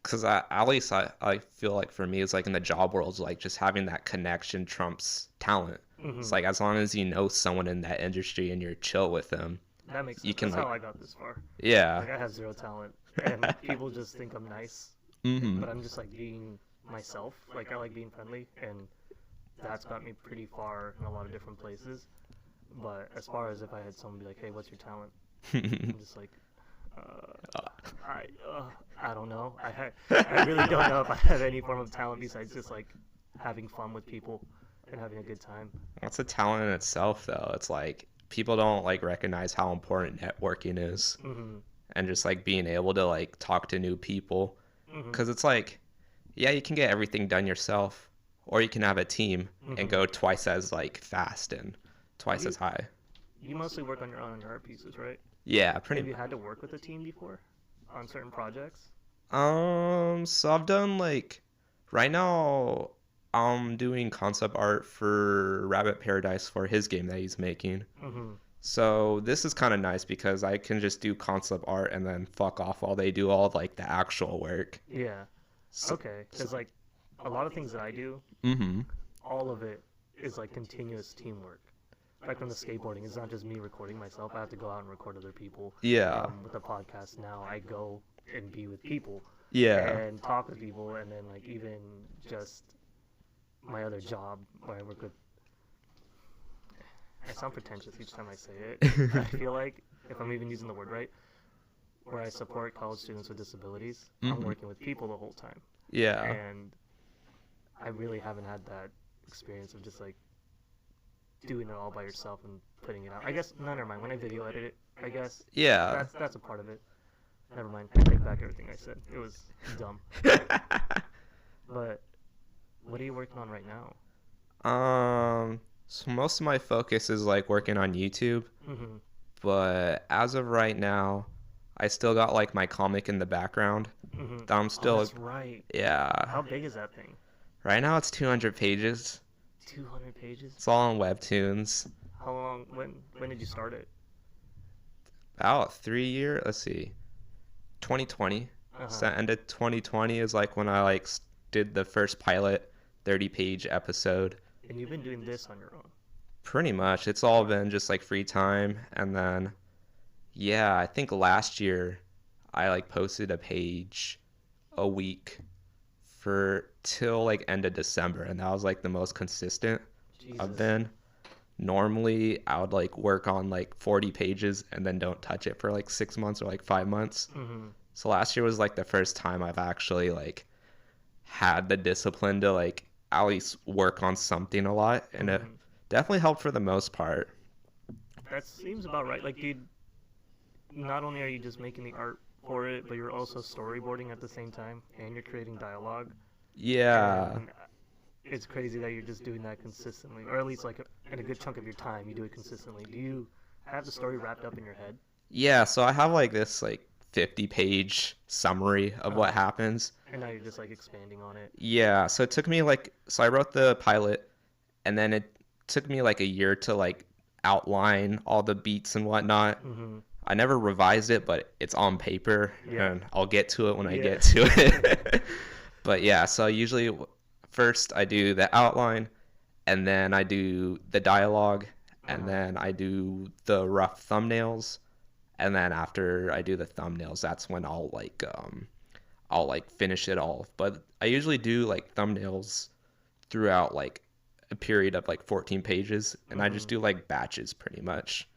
Speaker 2: because at least I feel like for me it's like in the job world it's like just having that connection trumps talent. It's
Speaker 1: Hmm.
Speaker 2: like as long as you know someone in that industry and you're chill with them,
Speaker 1: That makes
Speaker 2: you
Speaker 1: sense.
Speaker 2: can
Speaker 1: That's
Speaker 2: like
Speaker 1: how I got this far.
Speaker 2: yeah.
Speaker 1: Like I have zero talent, and people just think I'm nice,
Speaker 2: Mhm.
Speaker 1: but I'm just like being myself. Like I like being friendly, and that's got me pretty far in a lot of different places. But as far as if I had someone be like, "Hey, what's your talent?" I'm just like, uh, I I don't know. I really don't know if I have any form of talent besides just like having fun with people and having a good time.
Speaker 2: That's a talent in itself though. It's like people don't like recognize how important networking is
Speaker 1: Mhm.
Speaker 2: and just like being able to like talk to new people
Speaker 1: Mhm.
Speaker 2: because it's like yeah, you can get everything done yourself or you can have a team and
Speaker 1: Mhm.
Speaker 2: go twice as like fast and twice
Speaker 1: You
Speaker 2: as high.
Speaker 1: you mostly work on your own art pieces, right?
Speaker 2: Yeah,
Speaker 1: Have
Speaker 2: pretty
Speaker 1: you had to work with a team before on certain projects?
Speaker 2: so I've done like right now I'm doing concept art for Rabbit Paradise for his game that he's making.
Speaker 1: Mhm.
Speaker 2: So this is kind of nice because I can just do concept art and then fuck off while they do all like the actual work.
Speaker 1: Yeah.
Speaker 2: So,
Speaker 1: Okay. Because like a lot of things that I do,
Speaker 2: mm-hmm.
Speaker 1: all of it is like continuous teamwork. Like from the skateboarding, it's not just me recording myself. I have to go out and record other people.
Speaker 2: Yeah.
Speaker 1: With the podcast now, I go and be with people
Speaker 2: Yeah.
Speaker 1: and talk with people, and then like even just my other job where I work with. I sound pretentious each time I say it. I feel like if I'm even using the word right, where I support college students with disabilities, I'm
Speaker 2: Mm-hmm.
Speaker 1: working with people the whole time,
Speaker 2: Yeah.
Speaker 1: and I really haven't had that experience of just like doing it all by yourself and putting it out. I guess no, never mind. When I video edit it, I guess
Speaker 2: Yeah.
Speaker 1: that's a part of it. Never mind. I take back everything I said. It was dumb. But what are you working on right now?
Speaker 2: So most of my focus is like working on YouTube,
Speaker 1: Mm-hmm.
Speaker 2: but as of right now, I still got like my comic in the background
Speaker 1: Mm-hmm.
Speaker 2: that I'm
Speaker 1: Oh,
Speaker 2: still
Speaker 1: that's right.
Speaker 2: yeah.
Speaker 1: How big is that thing?
Speaker 2: Right now it's 200 pages.
Speaker 1: 200 pages?
Speaker 2: It's all on Webtoons.
Speaker 1: How long? When did you start it?
Speaker 2: About 3 years. Let's see. 2020. So end of 2020 is like when I like did the first pilot 30-page episode.
Speaker 1: And you've been doing this on your own?
Speaker 2: Pretty much. It's all been just like free time. And then, yeah, I think last year I like posted a page a week for till like end of December. And that was like the most consistent I've been. Normally I would like work on like 40 pages and then don't touch it for like 6 months or like 5 months. So last year was like the first time I've actually like had the discipline to like at least work on something a lot, and it definitely helped for the most part.
Speaker 1: That seems about right. Like, dude, not only are you just making the art for it, but you're also storyboarding at the same time, and you're creating dialogue.
Speaker 2: Yeah.
Speaker 1: And it's crazy that you're just doing that consistently, or at least like in a good chunk of your time you do it consistently. Do you have the story wrapped up in your head?
Speaker 2: Yeah, so I have like this like 50-page summary of what happens.
Speaker 1: And now you're just like expanding on it.
Speaker 2: Yeah, so it took me like, so I wrote the pilot, and then it took me like a year to like outline all the beats and whatnot. I never revised it, but it's on paper, and I'll get to it when I get to it. But yeah, so usually first I do the outline, and then I do the dialogue, and then I do the rough thumbnails, and then after I do the thumbnails, that's when I'll like finish it all. But I usually do like thumbnails throughout like a period of like 14 pages, and I just do like batches pretty much.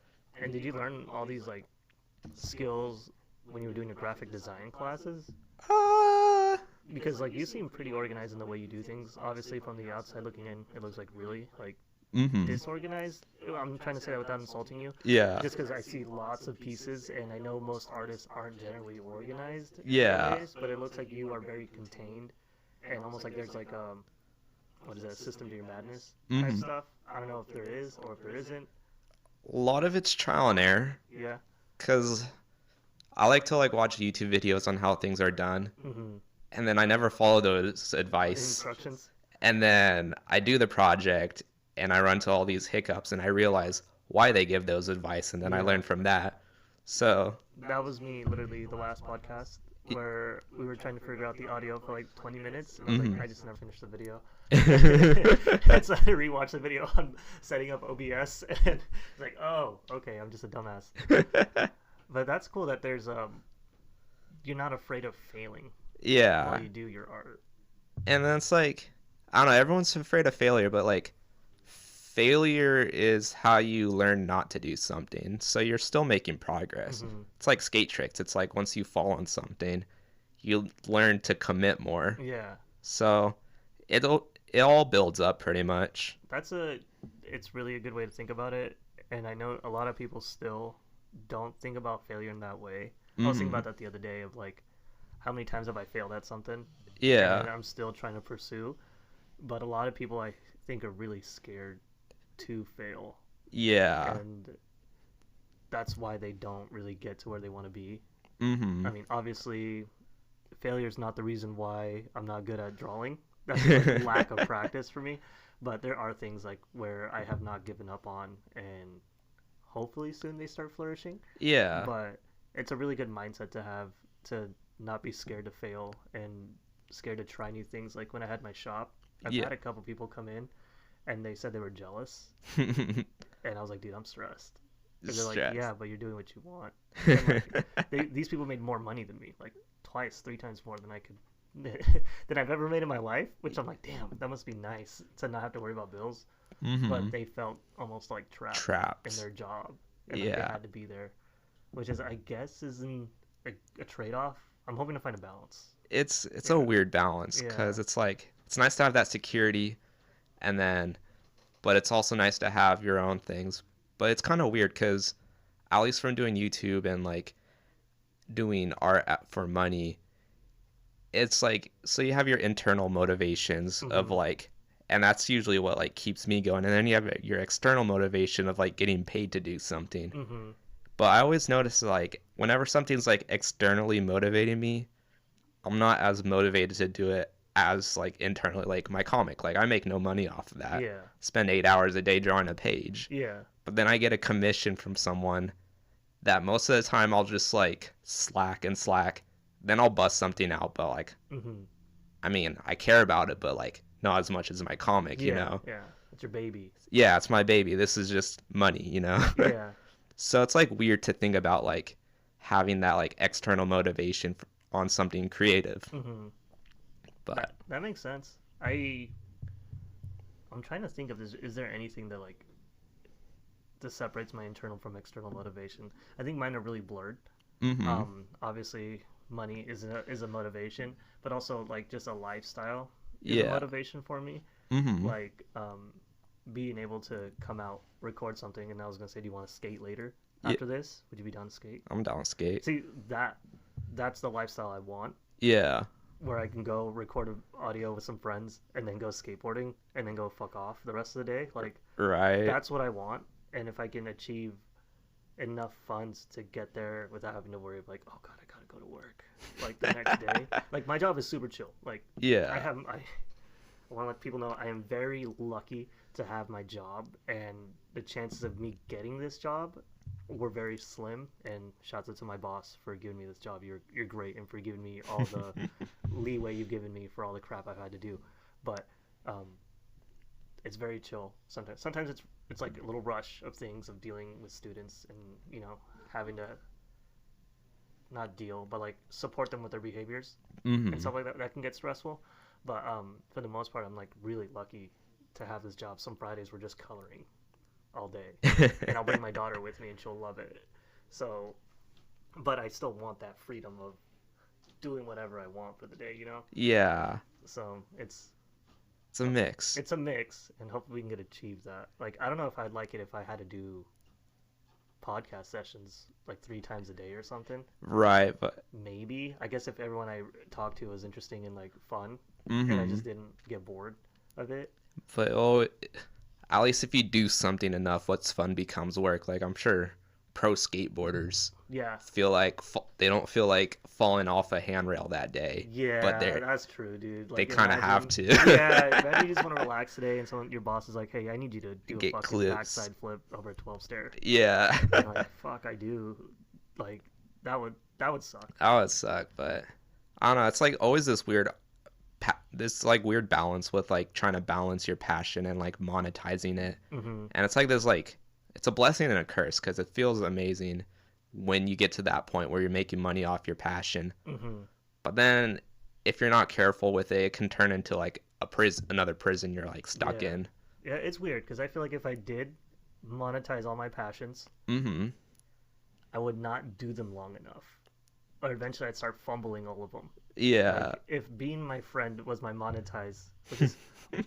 Speaker 1: And did you learn all these like skills when you were doing your graphic design classes? Because like you seem pretty organized in the way you do things. Obviously from the outside looking in, it looks like really like disorganized. I'm trying to say that without insulting you.
Speaker 2: Yeah.
Speaker 1: Just because I see lots of pieces, and I know most artists aren't generally organized.
Speaker 2: Yeah.
Speaker 1: Ways, but it looks like you are very contained, and almost like there's like what is that, system to your madness type stuff. I don't know if there is or if there isn't.
Speaker 2: A lot of it's trial and error.
Speaker 1: Yeah.
Speaker 2: Because I like to like watch YouTube videos on how things are done, and then I never follow those advice.
Speaker 1: Instructions.
Speaker 2: And then I do the project, and I run into all these hiccups, and I realize why they give those advice, and then I learn from that. So
Speaker 1: that was me literally the last podcast where we were trying to figure out the audio for like 20 minutes, and I was like, I just never finished the video. And so I rewatched the video on setting up OBS, and it's like, oh, okay, I'm just a dumbass. But that's cool that there's you're not afraid of failing.
Speaker 2: Yeah.
Speaker 1: While you do your art.
Speaker 2: And then it's like, I don't know, everyone's afraid of failure, but like failure is how you learn not to do something. So you're still making progress. It's like skate tricks. It's like once you fall on something, you learn to commit more.
Speaker 1: Yeah.
Speaker 2: So it all builds up pretty much.
Speaker 1: It's really a good way to think about it. And I know a lot of people still don't think about failure in that way. I was thinking about that the other day of like, how many times have I failed at something?
Speaker 2: Yeah.
Speaker 1: And I'm still trying to pursue. But a lot of people I think are really scared to fail.
Speaker 2: Yeah.
Speaker 1: And that's why they don't really get to where they want to be. I mean, obviously, failure is not the reason why I'm not good at drawing. That's like lack of practice for me. But there are things like where I have not given up on, and hopefully soon they start flourishing.
Speaker 2: Yeah.
Speaker 1: But it's a really good mindset to have, to not be scared to fail and scared to try new things. Like when I had my shop, I've had a couple people come in and they said they were jealous. And I was like, dude, I'm stressed. And they're like, yeah, but you're doing what you want. And like, these people made more money than me, like twice, 3 times more than I could, than I've ever made in my life, which I'm like, damn, that must be nice to not have to worry about bills. But they felt almost like trapped in their job. And like they had to be there, which is, I guess, isn't a trade-off. I'm hoping to find a balance.
Speaker 2: It's a weird balance because it's like, it's nice to have that security, and then, but it's also nice to have your own things. But it's kind of weird because, at least from doing YouTube and like doing art for money, it's like, so you have your internal motivations of like, and that's usually what like keeps me going, and then you have your external motivation of like getting paid to do something. But I always notice like whenever something's like externally motivating me, I'm not as motivated to do it as like internally, like my comic, like I make no money off of that.
Speaker 1: Yeah.
Speaker 2: Spend 8 hours a day drawing a page.
Speaker 1: Yeah.
Speaker 2: But then I get a commission from someone that most of the time I'll just like slack and slack. Then I'll bust something out, but like,
Speaker 1: Mhm.
Speaker 2: I mean, I care about it, but like not as much as my comic, you
Speaker 1: Yeah.
Speaker 2: know?
Speaker 1: Yeah. It's your baby.
Speaker 2: Yeah, it's my baby. This is just money, you know?
Speaker 1: Yeah.
Speaker 2: So it's like weird to think about like having that like external motivation on something creative.
Speaker 1: Mhm.
Speaker 2: But
Speaker 1: That makes sense. I'm trying to think of this. Is there anything that like that separates my internal from external motivation? I think mine are really blurred.
Speaker 2: mm-hmm.
Speaker 1: Obviously, money is a motivation, but also like just a lifestyle is a
Speaker 2: Yeah.
Speaker 1: motivation for me.
Speaker 2: Mm-hmm.
Speaker 1: Like being able to come out, record something, and I was gonna say, do you want to skate later
Speaker 2: Yeah,
Speaker 1: after this? Would you be down to skate?
Speaker 2: I'm down to skate.
Speaker 1: See that's the lifestyle I want,
Speaker 2: Yeah.
Speaker 1: where I can go record an audio with some friends and then go skateboarding and then go fuck off the rest of the day. Like
Speaker 2: Right.
Speaker 1: that's what I want, and if I can achieve enough funds to get there without having to worry of like, oh god, I gotta go to work like the next day. Like my job is super chill. Like
Speaker 2: Yeah.
Speaker 1: I want to let people know I am very lucky to have my job, and the chances of me getting this job were very slim. And shouts out to my boss for giving me this job. You're great, and for giving me all the leeway you've given me for all the crap I've had to do. But it's very chill sometimes. Sometimes it's like a little rush of things of dealing with students and having to not deal but like support them with their behaviors and
Speaker 2: mm-hmm.
Speaker 1: stuff like that. That can get stressful. But for the most part, I'm like really lucky to have this job. Some Fridays we're just coloring all day, and I'll bring my daughter with me, and she'll love it. So, but I still want that freedom of doing whatever I want for the day.
Speaker 2: Yeah.
Speaker 1: So
Speaker 2: It's a mix.
Speaker 1: it's a mix, and hopefully we can get achieve that. Like I don't know if I'd like it if I had to do podcast sessions like 3 times a day or something.
Speaker 2: Right, but
Speaker 1: Maybe I guess if everyone I talked to was interesting and like fun,
Speaker 2: mm-hmm.
Speaker 1: and I just didn't get bored of it.
Speaker 2: But at least if you do something enough, what's fun becomes work. Like I'm sure pro skateboarders
Speaker 1: Yeah.
Speaker 2: feel like they don't feel like falling off a handrail that day.
Speaker 1: Yeah,
Speaker 2: But
Speaker 1: that's true, dude. Like,
Speaker 2: they kind of have
Speaker 1: imagine-
Speaker 2: to.
Speaker 1: Yeah, imagine you just want to relax today, and your boss is like, "Hey, I need you to do a
Speaker 2: Get
Speaker 1: fucking
Speaker 2: clips.
Speaker 1: backside flip over a 12 stair."
Speaker 2: Yeah.
Speaker 1: And I'm like, fuck, I do. Like, that would suck.
Speaker 2: That would suck, but I don't know. It's like always this this like weird balance with like trying to balance your passion and like monetizing it.
Speaker 1: Mm-hmm.
Speaker 2: And it's like this like it's a blessing and a curse because it feels amazing when you get to that point where you're making money off your passion.
Speaker 1: Mm-hmm.
Speaker 2: But then if you're not careful with it, it can turn into like another prison you're like stuck
Speaker 1: Yeah.
Speaker 2: in.
Speaker 1: Yeah, it's weird because I feel like if I did monetize all my passions,
Speaker 2: Mm-hmm.
Speaker 1: I would not do them long enough, or eventually I'd start fumbling all of them.
Speaker 2: Yeah.
Speaker 1: Like, if being my friend was my monetize, which is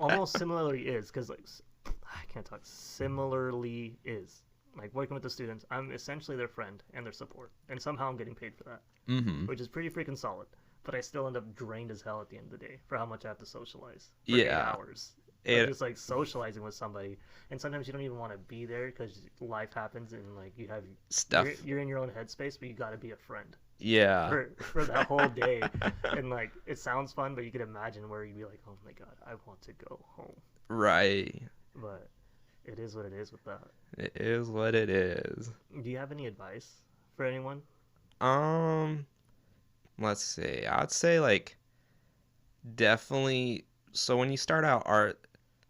Speaker 1: almost similarly is, because like I can't talk. Similarly is like working with the students. I'm essentially their friend and their support, and somehow I'm getting paid for that,
Speaker 2: Mm-hmm.
Speaker 1: which is pretty freaking solid. But I still end up drained as hell at the end of the day for how much I have to socialize for
Speaker 2: Yeah.
Speaker 1: 8 hours.
Speaker 2: It-
Speaker 1: Just like socializing with somebody, and sometimes you don't even want to be there because life happens and like you have
Speaker 2: Stuff.
Speaker 1: You're in your own headspace, but you got to be a friend
Speaker 2: Yeah.
Speaker 1: for that whole day. And like it sounds fun, but you could imagine where you'd be like, oh my god, I want to go home.
Speaker 2: Right.
Speaker 1: But it is what it is with that.
Speaker 2: It is what it is.
Speaker 1: Do you have any advice for anyone?
Speaker 2: Let's see. I'd say like definitely. So when you start out art,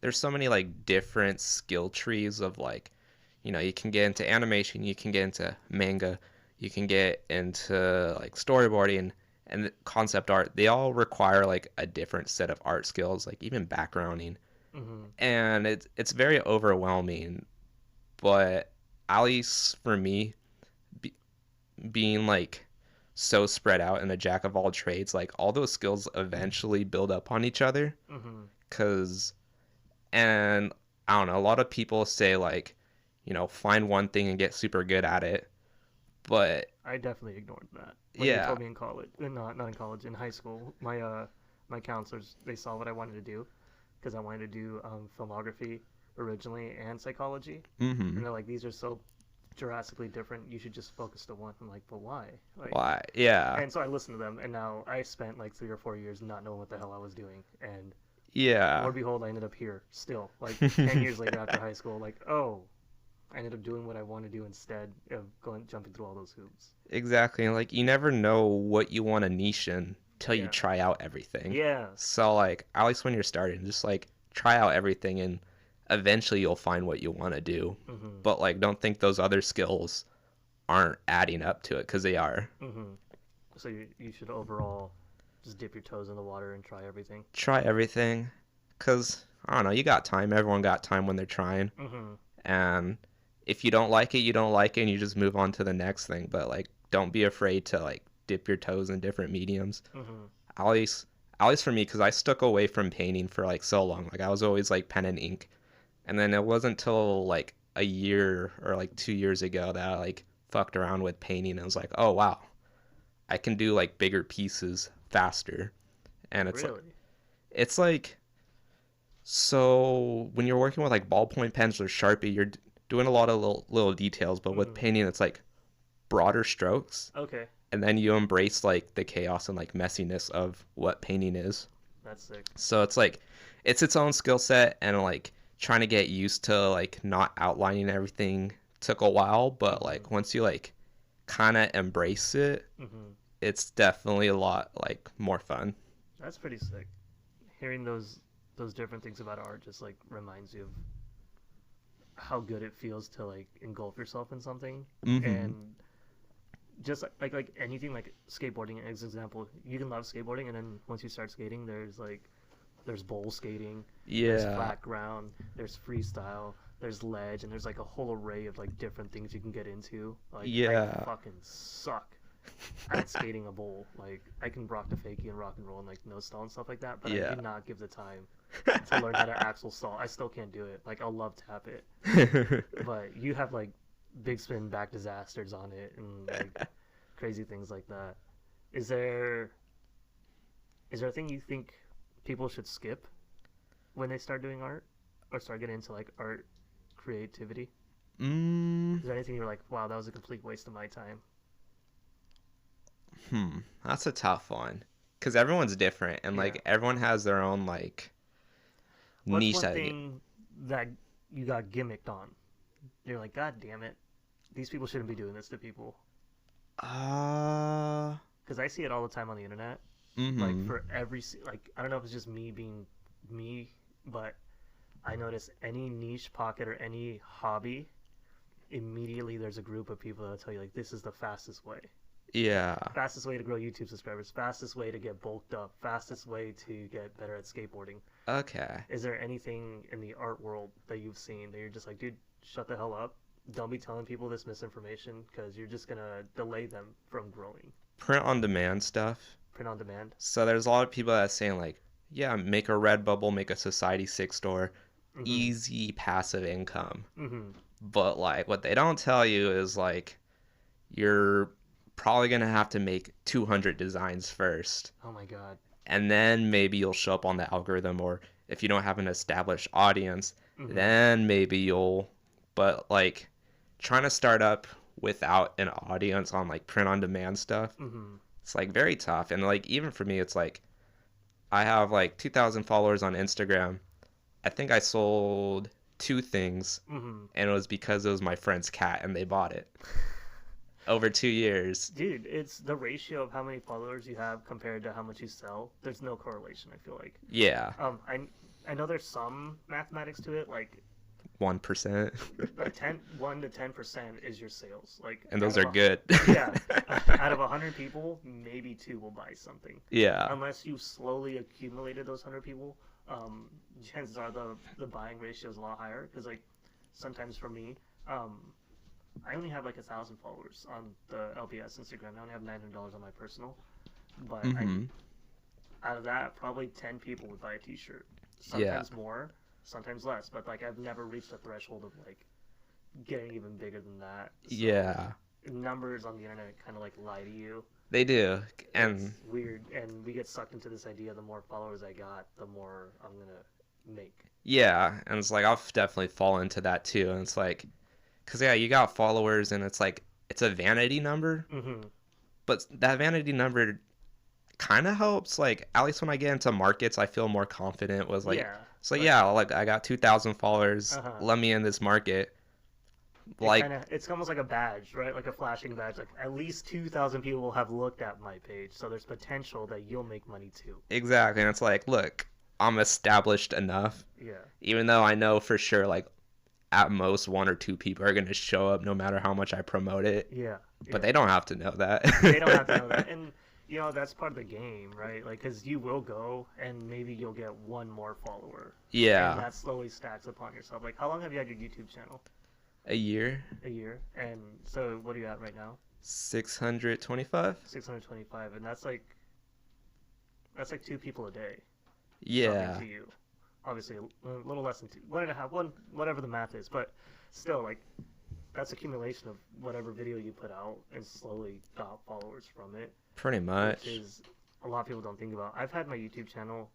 Speaker 2: there's so many like different skill trees of like, you can get into animation, you can get into manga, you can get into like storyboarding and concept art. They all require like a different set of art skills, like even backgrounding,
Speaker 1: Mm-hmm.
Speaker 2: and it's very overwhelming. But at least for me, being like so spread out and a jack of all trades, like all those skills eventually build up on each other.
Speaker 1: Mm-hmm.
Speaker 2: And I don't know, a lot of people say like, find one thing and get super good at it. But
Speaker 1: I definitely ignored that. When
Speaker 2: Yeah.
Speaker 1: you told me in college, not in college, in high school, my counselors, they saw what I wanted to do, because I wanted to do filmography originally and psychology,
Speaker 2: mm-hmm.
Speaker 1: and they're like, these are so drastically different. You should just focus to one. I'm like, but why? Like,
Speaker 2: Why? Yeah.
Speaker 1: and so I listened to them, and now I spent like 3 or 4 years not knowing what the hell I was doing, and
Speaker 2: Yeah.
Speaker 1: Lord behold, I ended up here still, like 10 years later after high school. Like, oh, I ended up doing what I want to do instead of jumping through all those hoops.
Speaker 2: Exactly. And like you never know what you want to niche in till you
Speaker 1: Yeah.
Speaker 2: try out everything.
Speaker 1: Yeah.
Speaker 2: So like at least when you're starting, just like try out everything and eventually you'll find what you want to do.
Speaker 1: Mm-hmm.
Speaker 2: But like don't think those other skills aren't adding up to it, because they are.
Speaker 1: Mm-hmm. So you should overall just dip your toes in the water and try everything.
Speaker 2: Try everything, because I don't know, you got time. Everyone got time when they're trying.
Speaker 1: Mm-hmm.
Speaker 2: And if you don't like it, you don't like it, and you just move on to the next thing. But like don't be afraid to like dip your toes in different mediums.
Speaker 1: Mm-hmm.
Speaker 2: At least for me, because I stuck away from painting for like so long. Like I was always like pen and ink, and then it wasn't until like a year or like 2 years ago that I like fucked around with painting and was like, oh wow, I can do like bigger pieces faster. And it's like so when you're working with like ballpoint pens or Sharpie, you're doing a lot of little details, but with painting it's like broader strokes.
Speaker 1: Okay.
Speaker 2: And then you embrace like the chaos and like messiness of what painting is.
Speaker 1: That's sick.
Speaker 2: So it's like it's its own skill set, and like trying to get used to like not outlining everything took a while, but like once you like kind of embrace it, it's definitely a lot like more fun.
Speaker 1: That's pretty sick. Hearing those different things about art just like reminds you of how good it feels to like engulf yourself in something. And just like anything, like skateboarding as an example, you can love skateboarding, and then once you start skating, there's bowl skating, there's flat ground, there's freestyle, there's ledge, and there's like a whole array of like different things you can get into. Like I fucking suck at skating a bowl. Like I can rock the fakie and rock and roll and like no stall and stuff like that, but I do not give the time to learn how to actual stall. I still can't do it. Like I'll love tap it, but you have like big spin back disasters on it and like crazy things like that. Is there a thing you think people should skip when they start doing art or start getting into like art creativity? Is there anything you're like, wow, that was a complete waste of my time?
Speaker 2: That's a tough one, because everyone's different, and like everyone has their own like niche.
Speaker 1: What's one thing that you got gimmicked on? You're like, God damn it, these people shouldn't be doing this to people. Because I see it all the time on the internet. Like for every like, I don't know if it's just me being me, but I notice any niche pocket or any hobby, immediately there's a group of people that tell you like, this is the fastest way. Fastest way to grow YouTube subscribers, fastest way to get bulked up, fastest way to get better at skateboarding.
Speaker 2: Okay.
Speaker 1: Is there anything in the art world that you've seen that you're just like, dude, shut the hell up? Don't be telling people this misinformation, because you're just gonna delay them from growing.
Speaker 2: Print on demand stuff.
Speaker 1: Print on demand.
Speaker 2: So there's a lot of people that are saying like, yeah, make a Redbubble, make a Society 6 store, easy passive income. But like what they don't tell you is like you're probably gonna have to make 200 designs first.
Speaker 1: Oh my god.
Speaker 2: And then maybe you'll show up on the algorithm, or if you don't have an established audience, then maybe you'll. But like trying to start up without an audience on like print on demand stuff, it's like very tough. And like even for me, it's like I have like 2,000 followers on Instagram. I think I sold 2 things, and it was because it was my friend's cat and they bought it. Over 2 years.
Speaker 1: Dude, it's the ratio of how many followers you have compared to how much you sell. There's no correlation, I feel like.
Speaker 2: Yeah.
Speaker 1: I know there's some mathematics to it, like
Speaker 2: 1%.
Speaker 1: 1 to 10% is your sales. Like,
Speaker 2: and those are good.
Speaker 1: Yeah. Out of 100 people, maybe 2 will buy something.
Speaker 2: Yeah.
Speaker 1: Unless you slowly accumulated those 100 people, chances are the buying ratio is a lot higher. Because like sometimes for me, I only have like 1,000 followers on the LBS Instagram. I only have $900 on my personal, but out of that, probably 10 people would buy a T-shirt. Sometimes more, sometimes less. But like I've never reached the threshold of like getting even bigger than that. So, numbers on the internet kind of like lie to you.
Speaker 2: They do, and
Speaker 1: it's weird. And we get sucked into this idea: the more followers I got, the more I'm gonna make.
Speaker 2: Yeah, and it's like I'll definitely fall into that too. And it's like, Cause yeah, you got followers, and it's like it's a vanity number,
Speaker 1: Mm-hmm.
Speaker 2: but that vanity number kind of helps. Like at least when I get into markets, I feel more confident. Was like,
Speaker 1: Yeah.
Speaker 2: so
Speaker 1: Like,
Speaker 2: yeah, like I got 2,000 followers.
Speaker 1: uh-huh.
Speaker 2: Let me in this market.
Speaker 1: It
Speaker 2: Like
Speaker 1: kind of, it's almost like a badge, right? Like a flashing badge. Like at least 2,000 people will have looked at my page, so there's potential that you'll make money too.
Speaker 2: exactly, and it's like, look, I'm established enough.
Speaker 1: Yeah.
Speaker 2: Even though I know for sure, like at most one or two people are gonna show up, no matter how much I promote it.
Speaker 1: Yeah.
Speaker 2: But
Speaker 1: Yeah.
Speaker 2: they don't have to know that.
Speaker 1: They don't have to know that, and that's part of the game, right? Like, because you will go, and maybe you'll get one more follower, and
Speaker 2: Yeah,
Speaker 1: that slowly stacks upon yourself. Like, how long have you had your YouTube channel?
Speaker 2: a year,
Speaker 1: A year. And so, what are you at right now?
Speaker 2: 625.
Speaker 1: 625, and that's like two people a day
Speaker 2: Yeah,
Speaker 1: subbing to you. Obviously, a little less than two, 1.5, one, whatever the math is, but still, like, that's accumulation of whatever video you put out, and slowly got followers from it.
Speaker 2: pretty much.
Speaker 1: Which is a lot of people don't think about. I've had my YouTube channel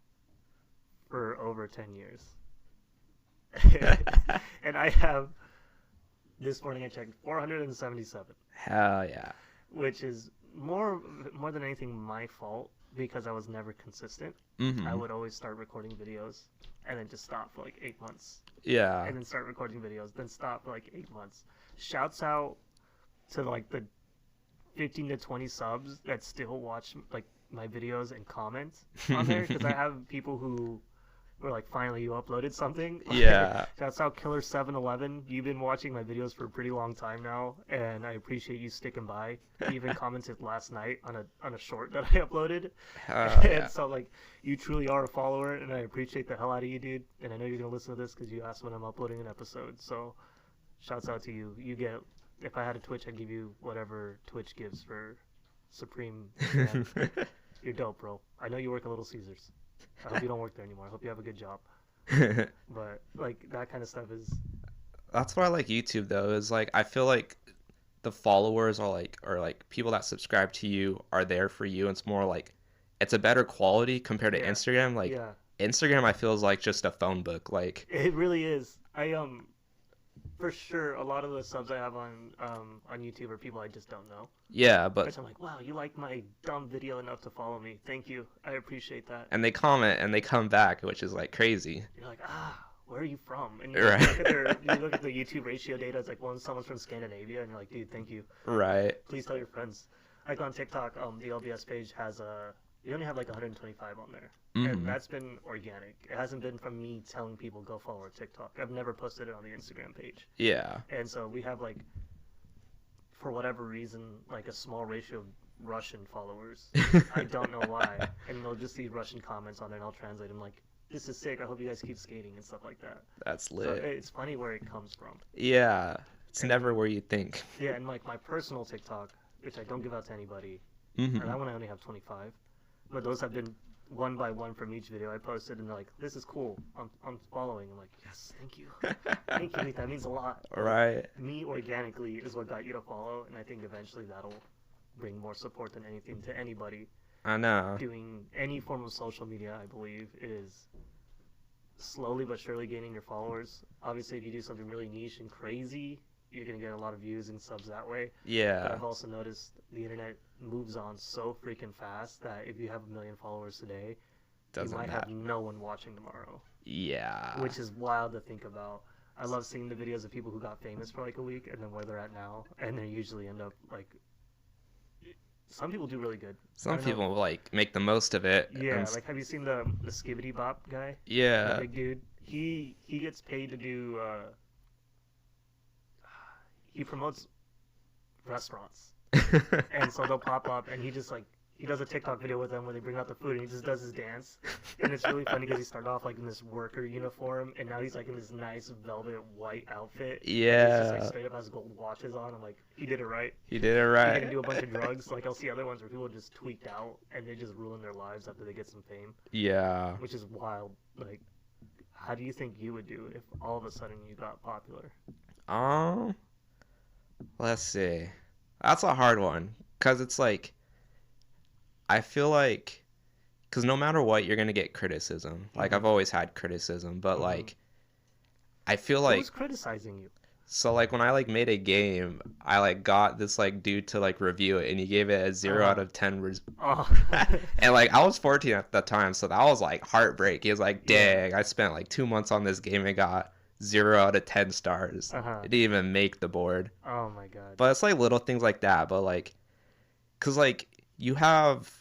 Speaker 1: for over 10 years. And I have, this morning I checked, 477,
Speaker 2: Hell yeah.
Speaker 1: which is more than anything my fault, because I was never consistent.
Speaker 2: Mm-hmm.
Speaker 1: I would always start recording videos and then just stop for like 8 months,
Speaker 2: Yeah.
Speaker 1: and then start recording videos, then stop for like 8 months. Shouts out to like the 15 to 20 subs that still watch like my videos and comment on there, because I have people who were like, finally you uploaded something.
Speaker 2: Yeah.
Speaker 1: Shouts out Killer 711. You've been watching my videos for a pretty long time now, and I appreciate you sticking by. You even commented last night on a short that I uploaded.
Speaker 2: Yeah.
Speaker 1: And so like, you truly are a follower, and I appreciate the hell out of you, dude. And I know you're gonna listen to this because you asked when I'm uploading an episode. So shouts out to you. You get, if I had a Twitch, I'd give you whatever Twitch gives for Supreme. You're dope, bro. I know you work at Little Caesars. I hope you don't work there anymore. I hope you have a good job. But like, that kind of stuff is,
Speaker 2: That's why I like YouTube though, is like I feel like the followers are like people that subscribe to you are there for you. It's more like it's a better quality compared to
Speaker 1: Yeah.
Speaker 2: Instagram. Like
Speaker 1: yeah,
Speaker 2: Instagram I feel is like just a phone book. Like
Speaker 1: it really is. I for sure, a lot of the subs I have on YouTube are people I just don't know.
Speaker 2: yeah, but
Speaker 1: Which I'm like, wow, you like my dumb video enough to follow me. Thank you. I appreciate that.
Speaker 2: and they comment and they come back, which is like crazy.
Speaker 1: You're like, where are you from? And you
Speaker 2: Right.
Speaker 1: look at the YouTube ratio data. It's like, well, someone's from Scandinavia, and you're like, dude, thank you.
Speaker 2: Right.
Speaker 1: Please tell your friends. Like on TikTok, the LBS page has we only have like 125 on there,
Speaker 2: Mhm.
Speaker 1: and that's been organic. It hasn't been from me telling people go follow our TikTok. I've never posted it on the Instagram page,
Speaker 2: Yeah.
Speaker 1: and so we have like, for whatever reason, like a small ratio of Russian followers. I don't know why, and they'll just see Russian comments on it, and I'll translate them like, "This is sick. I hope you guys keep skating," and stuff like that.
Speaker 2: That's
Speaker 1: So
Speaker 2: lit.
Speaker 1: it's funny where it comes from.
Speaker 2: Yeah. It's never where you think.
Speaker 1: Yeah, and like my personal TikTok, which I don't give out to anybody,
Speaker 2: Mhm.
Speaker 1: and that one I only have 25. But those have been one by one from each video I posted, and they're like, "This is cool. I'm following." I'm like, "Yes, thank you, thank you. That means a lot."
Speaker 2: Right.
Speaker 1: Me organically is what got you to follow, and I think eventually that'll bring more support than anything to anybody.
Speaker 2: I know.
Speaker 1: Doing any form of social media, I believe, is slowly but surely gaining your followers. Obviously, if you do something really niche and crazy, you're gonna get a lot of views and subs that way. But
Speaker 2: Yeah.
Speaker 1: I've also noticed the internet moves on so freaking fast that if you have 1 million followers today,
Speaker 2: Doesn't
Speaker 1: you might
Speaker 2: matter.
Speaker 1: have no one watching tomorrow,
Speaker 2: Yeah.
Speaker 1: which is wild to think about. I love seeing the videos of people who got famous for like a week and then where they're at now, and they usually end up like, some people do really good. I
Speaker 2: Some
Speaker 1: don't know.
Speaker 2: people like make the most of it.
Speaker 1: Yeah,
Speaker 2: and
Speaker 1: like, have you seen the Skibbity Bop guy? The
Speaker 2: yeah.
Speaker 1: big dude. He gets paid to do. He promotes restaurants, and so they'll pop up, and he just like, he does a TikTok video with them where they bring out the food, and he just does his dance, and it's really funny because he started off like in this worker uniform, and now he's like in this nice velvet white outfit. He's just like
Speaker 2: Yeah.
Speaker 1: straight up has gold watches on. I'm like, he did it right.
Speaker 2: He did it
Speaker 1: He
Speaker 2: right.
Speaker 1: didn't do a bunch of drugs. Like, I'll see other ones where people are just tweaked out and they just ruin their lives after they get some fame,
Speaker 2: Yeah.
Speaker 1: which is wild. Like, how do you think you would do if all of a sudden you got popular?
Speaker 2: Um, let's see. That's a hard one because it's like I feel like because no matter what, you're gonna get criticism. Like
Speaker 1: Mhm.
Speaker 2: I've always had criticism, but
Speaker 1: Mhm.
Speaker 2: like I feel
Speaker 1: Who's
Speaker 2: like
Speaker 1: criticizing you?
Speaker 2: So like when I like made a game, I like got this like dude to like review it, and he gave it a 0 out of 10
Speaker 1: Oh.
Speaker 2: and like I was 14 at the time, so that was like heartbreak. He was like,
Speaker 1: Yeah.
Speaker 2: "Dang, I spent like 2 months on this game and got 0 out of 10 stars.
Speaker 1: Uh-huh.
Speaker 2: It didn't even make the board."
Speaker 1: Oh my god.
Speaker 2: But it's like little things like that. But like, cause like you have,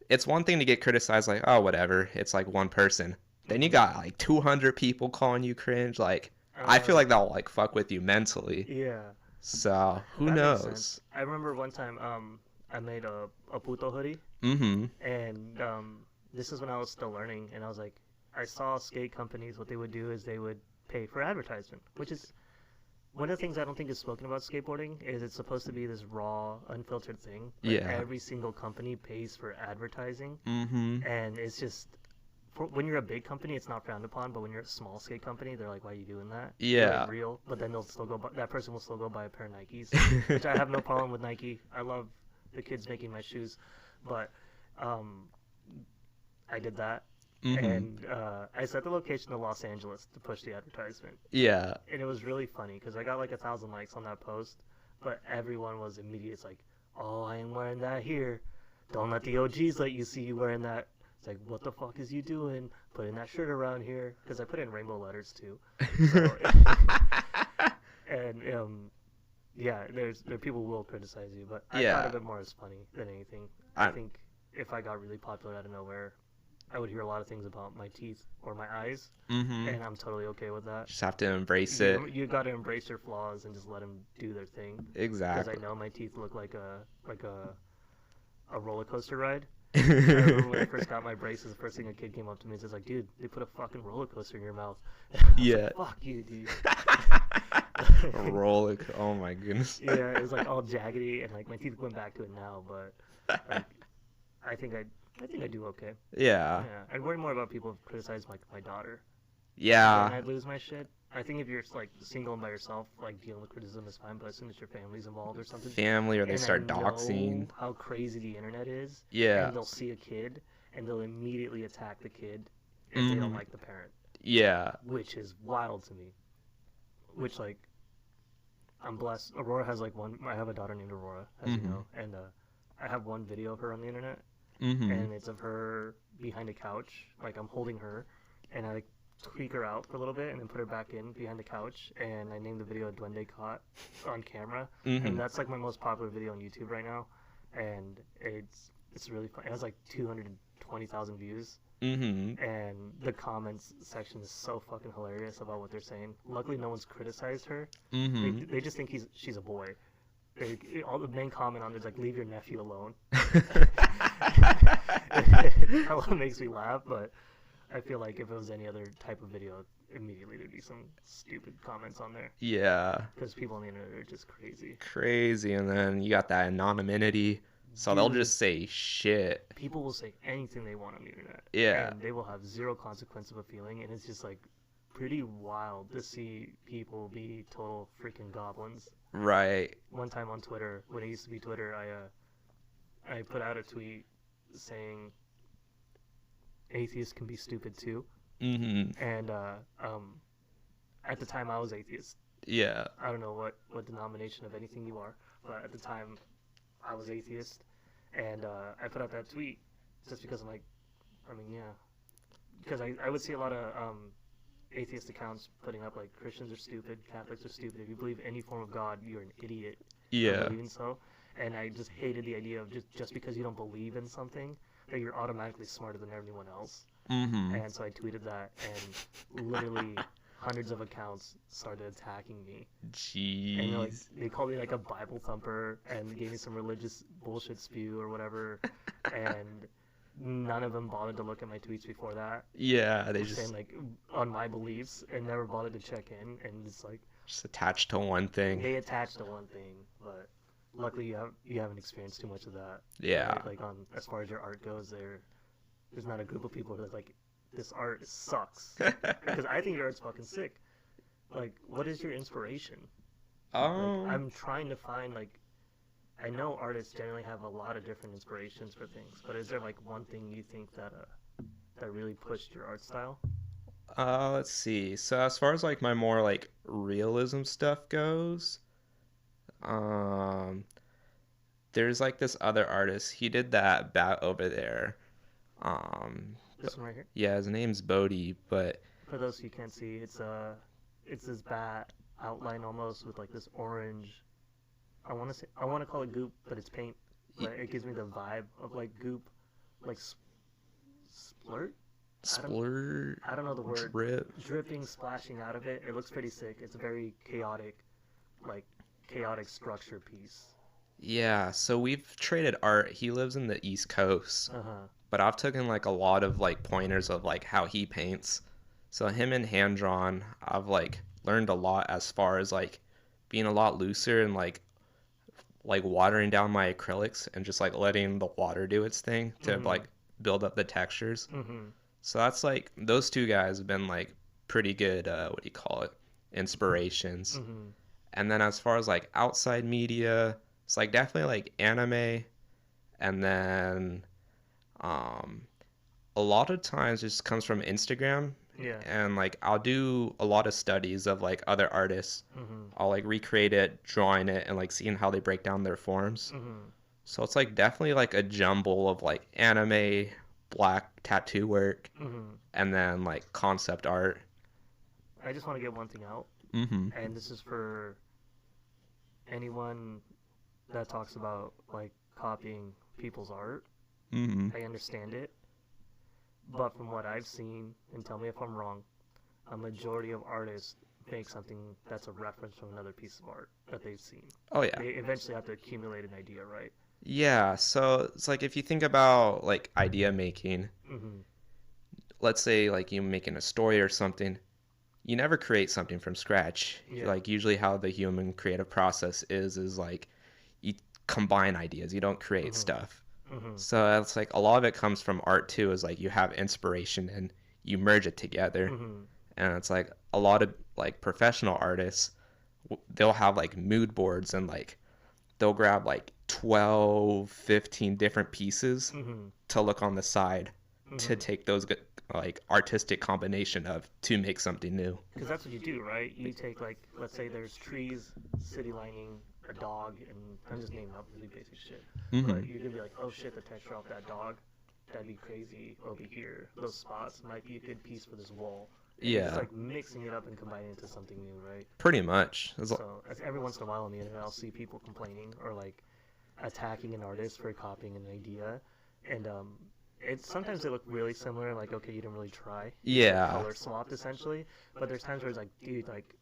Speaker 2: it's one thing to get criticized like, oh whatever, it's like one person. Then you got like 200 people calling you cringe. Like I feel like that'll like fuck with you mentally.
Speaker 1: Yeah.
Speaker 2: So who
Speaker 1: That makes
Speaker 2: knows?
Speaker 1: sense. I remember one time I made a puto hoodie,
Speaker 2: Mm-hmm.
Speaker 1: and this is when I was still learning, and I was like, I saw skate companies, what they would do is they would pay for advertisement, which is one of the things I don't think is spoken about skateboarding. Is it's supposed to be this raw, unfiltered thing, but
Speaker 2: Yeah.
Speaker 1: every single company pays for advertising,
Speaker 2: Mm-hmm.
Speaker 1: and it's just when you're a big company, it's not frowned upon, but when you're a small skate company, they're like, "Why are you doing that?" You're,
Speaker 2: Yeah.
Speaker 1: like, real, but then they'll still go. That person will still go buy a pair of Nikes, which I have no problem with Nike. I love the kids making my shoes, but I did that,
Speaker 2: Mm-hmm.
Speaker 1: and I set the location to Los Angeles to push the advertisement,
Speaker 2: Yeah.
Speaker 1: and it was really funny because I got like 1,000 likes on that post, but everyone was immediate. It's like, "Oh, I am wearing that here. Don't let the OGs let you see you wearing that." It's like, what the fuck is you doing putting that shirt around here? Because I put in rainbow letters too. So, and yeah, there people will criticize you, but I
Speaker 2: Yeah.
Speaker 1: thought of it more as funny than anything. I think if I got really popular out of nowhere, I would hear a lot of things about my teeth or my eyes,
Speaker 2: Mm-hmm.
Speaker 1: and I'm totally okay with that.
Speaker 2: Just have to embrace it.
Speaker 1: You got to embrace your flaws and just let them do their thing.
Speaker 2: Exactly.
Speaker 1: Because I know my teeth look like a roller coaster ride. I remember when I first got my braces, the first thing a kid came up to me and says like, "Dude, they put a fucking roller coaster in your mouth."
Speaker 2: Yeah.
Speaker 1: Like, fuck you, dude.
Speaker 2: Oh my goodness.
Speaker 1: Yeah, it was like all jaggedy, and like my teeth went back to it now, but like, I think I do okay.
Speaker 2: Yeah.
Speaker 1: Yeah, I worry more about people who criticize my daughter.
Speaker 2: Yeah.
Speaker 1: Then I'd lose my shit. I think if you're like single and by yourself, like dealing with criticism is fine, but as soon as your family's involved or something,
Speaker 2: Family, or they
Speaker 1: and
Speaker 2: start
Speaker 1: I know
Speaker 2: doxing.
Speaker 1: how crazy the internet is.
Speaker 2: Yeah.
Speaker 1: And they'll see a kid and they'll immediately attack the kid if they don't
Speaker 2: Mhm.
Speaker 1: like the parent,
Speaker 2: Yeah.
Speaker 1: which is wild to me. Which like, I'm blessed. Aurora has like one. I have a daughter named Aurora, as you know, and I have one video of her on the internet,
Speaker 2: Mm-hmm.
Speaker 1: and it's of her behind a couch, like I'm holding her, and I like tweak her out for a little bit and then put her back in behind the couch, and I named the video Duende Caught on camera,
Speaker 2: Mm-hmm.
Speaker 1: and that's like my most popular video on YouTube right now, and it's really fun. It has like 220,000 views,
Speaker 2: Mm-hmm.
Speaker 1: and the comments section is so fucking hilarious about what they're saying. Luckily, no one's criticized her.
Speaker 2: Mm-hmm.
Speaker 1: They just think she's a boy. All the main comment on it is like, "Leave your nephew alone." That makes me laugh, but I feel like if it was any other type of video, immediately there'd be some stupid comments on there
Speaker 2: Yeah.
Speaker 1: because people on the internet are just crazy.
Speaker 2: Crazy. And then you got that anonymity. So they'll
Speaker 1: Dude.
Speaker 2: just say shit.
Speaker 1: People will say anything they want on the internet.
Speaker 2: Yeah.
Speaker 1: And they will have zero consequence of a feeling, and it's just like pretty wild to see people be total freaking goblins.
Speaker 2: Right.
Speaker 1: One time on Twitter, when it used to be Twitter, I put out a tweet saying atheists can be stupid too.
Speaker 2: Mm-hmm.
Speaker 1: And at the time I was atheist.
Speaker 2: Yeah.
Speaker 1: I don't know what denomination of anything you are, but at the time I was atheist, and I put out that tweet just because because I would see a lot of atheist accounts putting up like, Christians are stupid, Catholics are stupid. If you believe any form of God, you're an idiot.
Speaker 2: Yeah.
Speaker 1: Believing so, and I just hated the idea of just because you don't believe in something that you're automatically smarter than everyone else.
Speaker 2: Mm-hmm.
Speaker 1: And so I tweeted that, and literally hundreds of accounts started attacking me. And like,
Speaker 2: Jeez.
Speaker 1: they called me like a Bible thumper, and gave me some religious bullshit spew or whatever. And none of them bothered to look at my tweets before that.
Speaker 2: Yeah, they
Speaker 1: Saying
Speaker 2: just
Speaker 1: like on my beliefs, and never bothered to check in. And it's like
Speaker 2: attached to one thing.
Speaker 1: they attached to one thing, but luckily you haven't experienced too much of that.
Speaker 2: Yeah.
Speaker 1: Like on as far as your art goes, there's not a group of people who are like, this art sucks. Because I think your art's fucking sick. Like, what is your inspiration? Like, I'm trying to find, like, I know artists generally have a lot of different inspirations for things, but is there like one thing you think that really pushed your art style?
Speaker 2: Let's see. So as far as like my more like realism stuff goes, um, there's like this other artist. He did that bat over there. Um,
Speaker 1: This one right here.
Speaker 2: yeah, his name's Bodhi, but
Speaker 1: For those who can't see, it's this bat outline almost with like this orange. I want to call it goop, but it's paint. But it gives me the vibe of like goop, like splurt.
Speaker 2: splur
Speaker 1: I don't know the word.
Speaker 2: drip.
Speaker 1: Dripping, splashing out of it. It looks pretty sick. It's a very chaotic, like chaotic structure piece.
Speaker 2: Yeah, so we've traded art. He lives in the East Coast,
Speaker 1: Uh huh.
Speaker 2: but I've taken like a lot of like pointers of like how he paints. So him and hand drawn, I've like learned a lot as far as like being a lot looser and like watering down my acrylics and just like letting the water do its thing to
Speaker 1: Mhm.
Speaker 2: like build up the textures.
Speaker 1: Mhm.
Speaker 2: So that's like those two guys have been like pretty good what do you call it? Inspirations.
Speaker 1: Mhm.
Speaker 2: And then as far as like outside media, it's like definitely like anime and then um a lot of times it just comes from Instagram
Speaker 1: Yeah.
Speaker 2: and like I'll do a lot of studies of like other artists.
Speaker 1: Mhm.
Speaker 2: I'll like recreate it, drawing it and like seeing how they break down their forms.
Speaker 1: Mhm.
Speaker 2: So it's like definitely like a jumble of like anime, black tattoo work,
Speaker 1: Mhm.
Speaker 2: and then like concept art.
Speaker 1: I just want to get one thing out,
Speaker 2: Mm-hmm.
Speaker 1: and this is for anyone that talks about like copying people's art.
Speaker 2: Mm-hmm.
Speaker 1: I understand it, but from what I've seen, and tell me if I'm wrong, a majority of artists make something that's a reference from another piece of art that they've seen.
Speaker 2: Oh yeah.
Speaker 1: They eventually have to accumulate an idea, right?
Speaker 2: Yeah, so it's like if you think about like idea making,
Speaker 1: Mhm.
Speaker 2: let's say like you making a story or something, you never create something from scratch.
Speaker 1: Yeah.
Speaker 2: Like usually how the human creative process is like you combine ideas, you don't create
Speaker 1: Mhm.
Speaker 2: stuff.
Speaker 1: Mhm.
Speaker 2: So it's like a lot of it comes from art too, is like you have inspiration and you merge it together.
Speaker 1: Mhm.
Speaker 2: And it's like a lot of like professional artists, they'll have like mood boards and like they'll grab like 12, 15 different pieces
Speaker 1: Mhm.
Speaker 2: to look on the side to
Speaker 1: Mhm.
Speaker 2: take those like artistic combination of to make something new.
Speaker 1: Because that's what you do, right? You take like, let's say there's trees, city lining, a dog, and I'm just naming up really basic shit.
Speaker 2: Mm-hmm.
Speaker 1: But you're gonna be like, oh shit, the texture off that dog, that'd be crazy over here. Those spots might be a good piece for this wall. And you're just
Speaker 2: Yeah,
Speaker 1: like mixing it up and combining it into something new, right?
Speaker 2: pretty much.
Speaker 1: So every once in a while on the internet, I'll see people complaining or like attacking an artist for copying an idea, and it's sometimes they look really similar. Like, okay, you didn't really try. You just, like,
Speaker 2: Yeah,
Speaker 1: color swapped essentially. But there's times where it's like, dude, like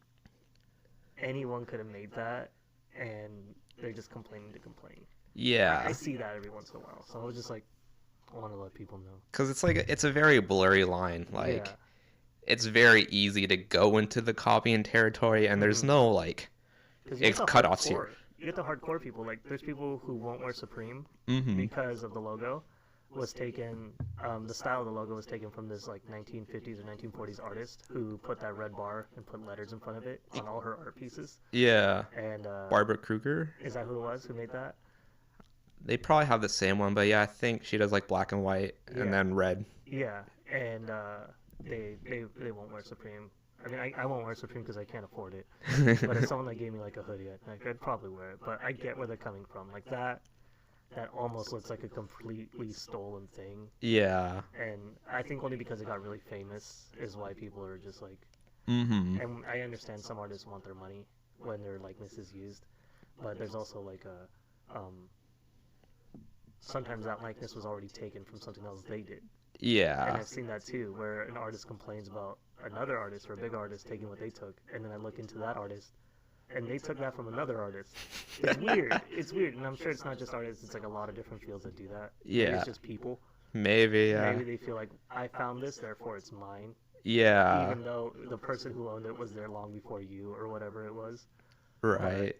Speaker 1: anyone could have made that, and they're just complaining to complain. I
Speaker 2: yeah.
Speaker 1: see that every once in a while, so I was just like, I want to let people know.
Speaker 2: Because it's like it's a very blurry line.
Speaker 1: Yeah.
Speaker 2: Like it's very easy to go into the copying territory, and there's
Speaker 1: Mhm.
Speaker 2: no like
Speaker 1: Because you get the
Speaker 2: cutoffs here.
Speaker 1: hardcore. You get the hardcore people. Like, there's people who won't wear Supreme
Speaker 2: Mm-hmm.
Speaker 1: because of the logo was taken. The style of the logo was taken from this like 1950s or 1940s artist who put that red bar and put letters in front of it on all her art pieces.
Speaker 2: Yeah,
Speaker 1: And
Speaker 2: Barbara Kruger.
Speaker 1: is that who it was who made that?
Speaker 2: They probably have the same one, but yeah, I think she does like black and white
Speaker 1: Yeah.
Speaker 2: and then red.
Speaker 1: Yeah. And they won't wear Supreme. I mean, I won't wear Supreme because I can't afford it. But if someone like gave me like a hoodie, I'd probably wear it. But I get where they're coming from. Like that almost looks like a completely stolen thing.
Speaker 2: Yeah.
Speaker 1: And I think only because it got really famous is why people are just like.
Speaker 2: Mm-hmm.
Speaker 1: And I understand some artists want their money when their likeness is used, but there's also like sometimes that likeness was already taken from something else they did. And
Speaker 2: Yeah.
Speaker 1: I've seen that too, where an artist complains about another artist or a big artist taking what they took, and then I look into that artist, and they took that from another artist. It's weird. It's weird, and I'm sure it's not just artists. It's like a lot of different fields that do that. Maybe
Speaker 2: Yeah.
Speaker 1: it's just people.
Speaker 2: Maybe. Yeah.
Speaker 1: Maybe they feel like I found this, therefore it's mine,
Speaker 2: Yeah.
Speaker 1: even though the person who owned it was there long before you or whatever it was.
Speaker 2: Right.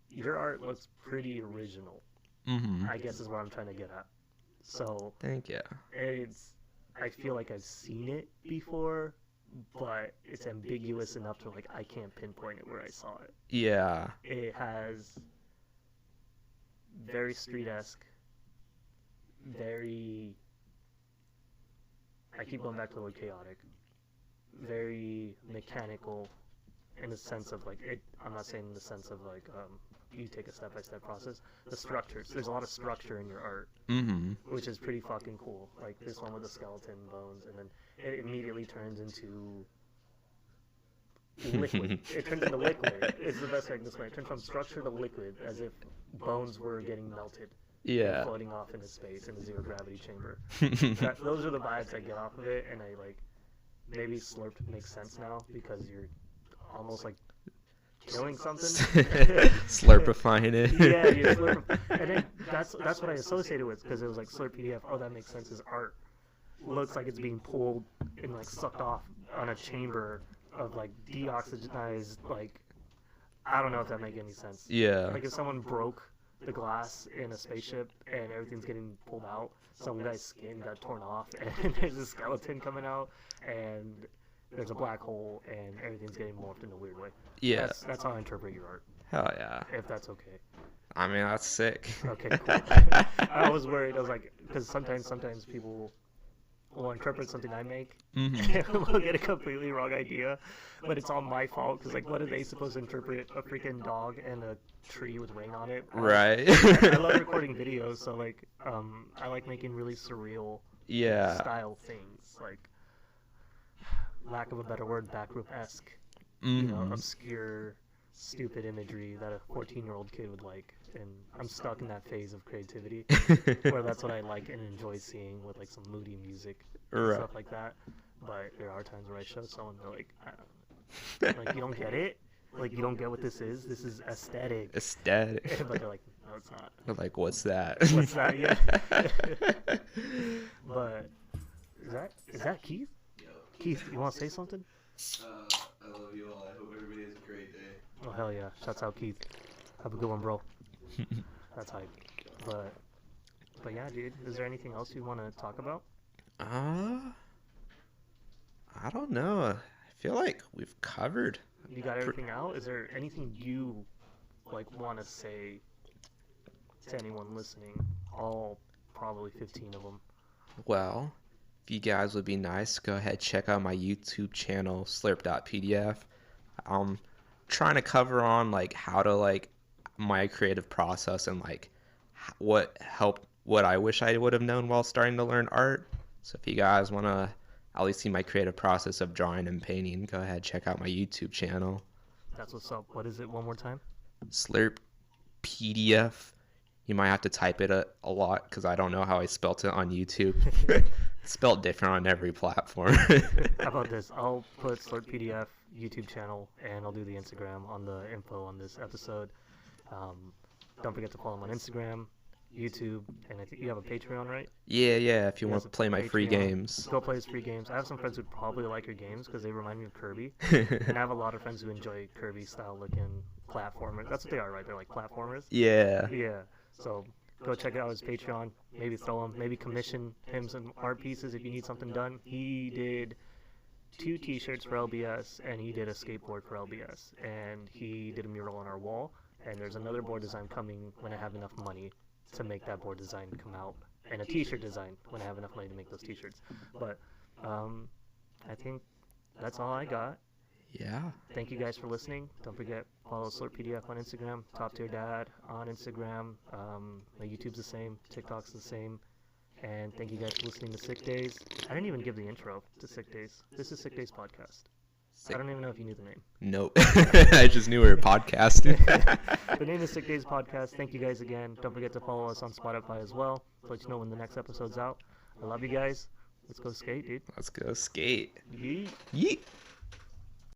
Speaker 1: Your art looks pretty original,
Speaker 2: Mm-hmm.
Speaker 1: I guess is what I'm trying to get at. So
Speaker 2: Thank you.
Speaker 1: I feel like I've seen it before, but it's ambiguous enough to like I can't pinpoint it where I saw it.
Speaker 2: Yeah.
Speaker 1: It has very street-esque, very. I keep going back to the word chaotic. very mechanical in the sense of like it. I'm not saying in the sense of like you take a step-by-step process. The structures. There's a lot of structure in your art, which is pretty fucking cool. Like this one with the skeleton bones, and then it immediately turns into liquid. It turns into liquid. It's the best way I can describe it. It turns from structure to liquid, as if bones were getting melted.
Speaker 2: Yeah.
Speaker 1: Floating off into space in a zero gravity chamber. Those are the vibes I get off of it, and I like. Maybe Slurped makes sense now because you're almost like killing something.
Speaker 2: Slurpifying it.
Speaker 1: Yeah, you're slurping. And then that's what I associated with because it was like Slurrped.pdf. Oh, that makes sense. His art looks like it's being pulled and like sucked off on a chamber of like deoxygenized like. I don't know if that makes any sense.
Speaker 2: Yeah.
Speaker 1: Like if someone broke the glass in a spaceship and everything's getting pulled out, some guy's skin got torn off and there's a skeleton coming out and there's a black hole and everything's getting morphed in a weird way.
Speaker 2: Yeah.
Speaker 1: That's how I interpret your art.
Speaker 2: Hell yeah.
Speaker 1: If that's okay.
Speaker 2: I mean, that's sick.
Speaker 1: Okay, cool. I was worried. I was like, because sometimes people will interpret something I make and will get a completely wrong idea, but it's all my fault because like, what are they supposed to interpret? A freaking dog and a tree with rain on it?
Speaker 2: Right.
Speaker 1: I love recording videos, so like, I like making really surreal style things, like, lack of a better word, backroom-esque, you know, obscure, stupid imagery that a 14-year-old kid would like. And I'm stuck in that phase of creativity where that's what I like and enjoy seeing with like some moody music and stuff like that. But there are times where I show someone, they're like, I don't know. Like, you don't get it? Like, you don't get what this is? This is aesthetic.
Speaker 2: Aesthetic.
Speaker 1: But they're like, no, it's not.
Speaker 2: They're like, what's that?
Speaker 1: What's that? Yeah. But is that Keith?
Speaker 3: Yo.
Speaker 1: Keith, you want to say something?
Speaker 3: I love you all. I hope everybody has a great day.
Speaker 1: Oh, hell yeah. Shouts out, Keith. Have a good one, bro. That's hype. But yeah, dude. Is there anything else you want to talk about?
Speaker 2: I don't know. I feel like we've covered.
Speaker 1: You got everything out? Is there anything you like want to say to anyone listening? All probably 15 of them.
Speaker 2: Well, if you guys would be nice, go ahead check out my YouTube channel, Slurrped.pdf. I'm trying to cover on like how to like my creative process and like what I wish I would have known while starting to learn art. So if you guys want to at least see my creative process of drawing and painting, go ahead check out my YouTube channel.
Speaker 1: That's what's up. What is it one more time?
Speaker 2: Slurrped.pdf. You might have to type it a lot because I don't know how I spelt it on YouTube. It's spelled different on every platform.
Speaker 1: How about this? I'll put Slurrped.pdf YouTube channel and I'll do the Instagram on the info on this episode. Don't forget to follow him on Instagram, YouTube, and I think you have a Patreon, right?
Speaker 2: Yeah, if you want to play my free games.
Speaker 1: Go play his free games. I have some friends who probably like your games because they remind me of Kirby. And I have a lot of friends who enjoy Kirby-style looking platformers. That's what they are, right? They're like platformers.
Speaker 2: Yeah.
Speaker 1: Yeah. So go check out his Patreon. Maybe throw him, maybe commission him some art pieces if you need something done. He did 2 t-shirts for LBS, and he did a skateboard for LBS. And he did a mural on our wall. And there's another board design coming when I have enough money to make that board design come out, and a t-shirt design when I have enough money to make those t-shirts. But I think that's all I got.
Speaker 2: Yeah.
Speaker 1: Thank you guys for listening. Don't forget, follow Slurrped.pdf on Instagram, Top Tier Dad on Instagram. My YouTube's the same, TikTok's the same. And thank you guys for listening to Sick Days. I didn't even give the intro to Sick Days. This is Sick Days Podcast. I don't even know if you knew the name.
Speaker 2: Nope. I just knew we were podcasting.
Speaker 1: The name is Sick Days Podcast. Thank you guys again. Don't forget to follow us on Spotify as well. Let you know when the next episode's out. I love you guys. Let's go skate, dude.
Speaker 2: Let's go skate.
Speaker 1: Yeet.
Speaker 2: Yeet.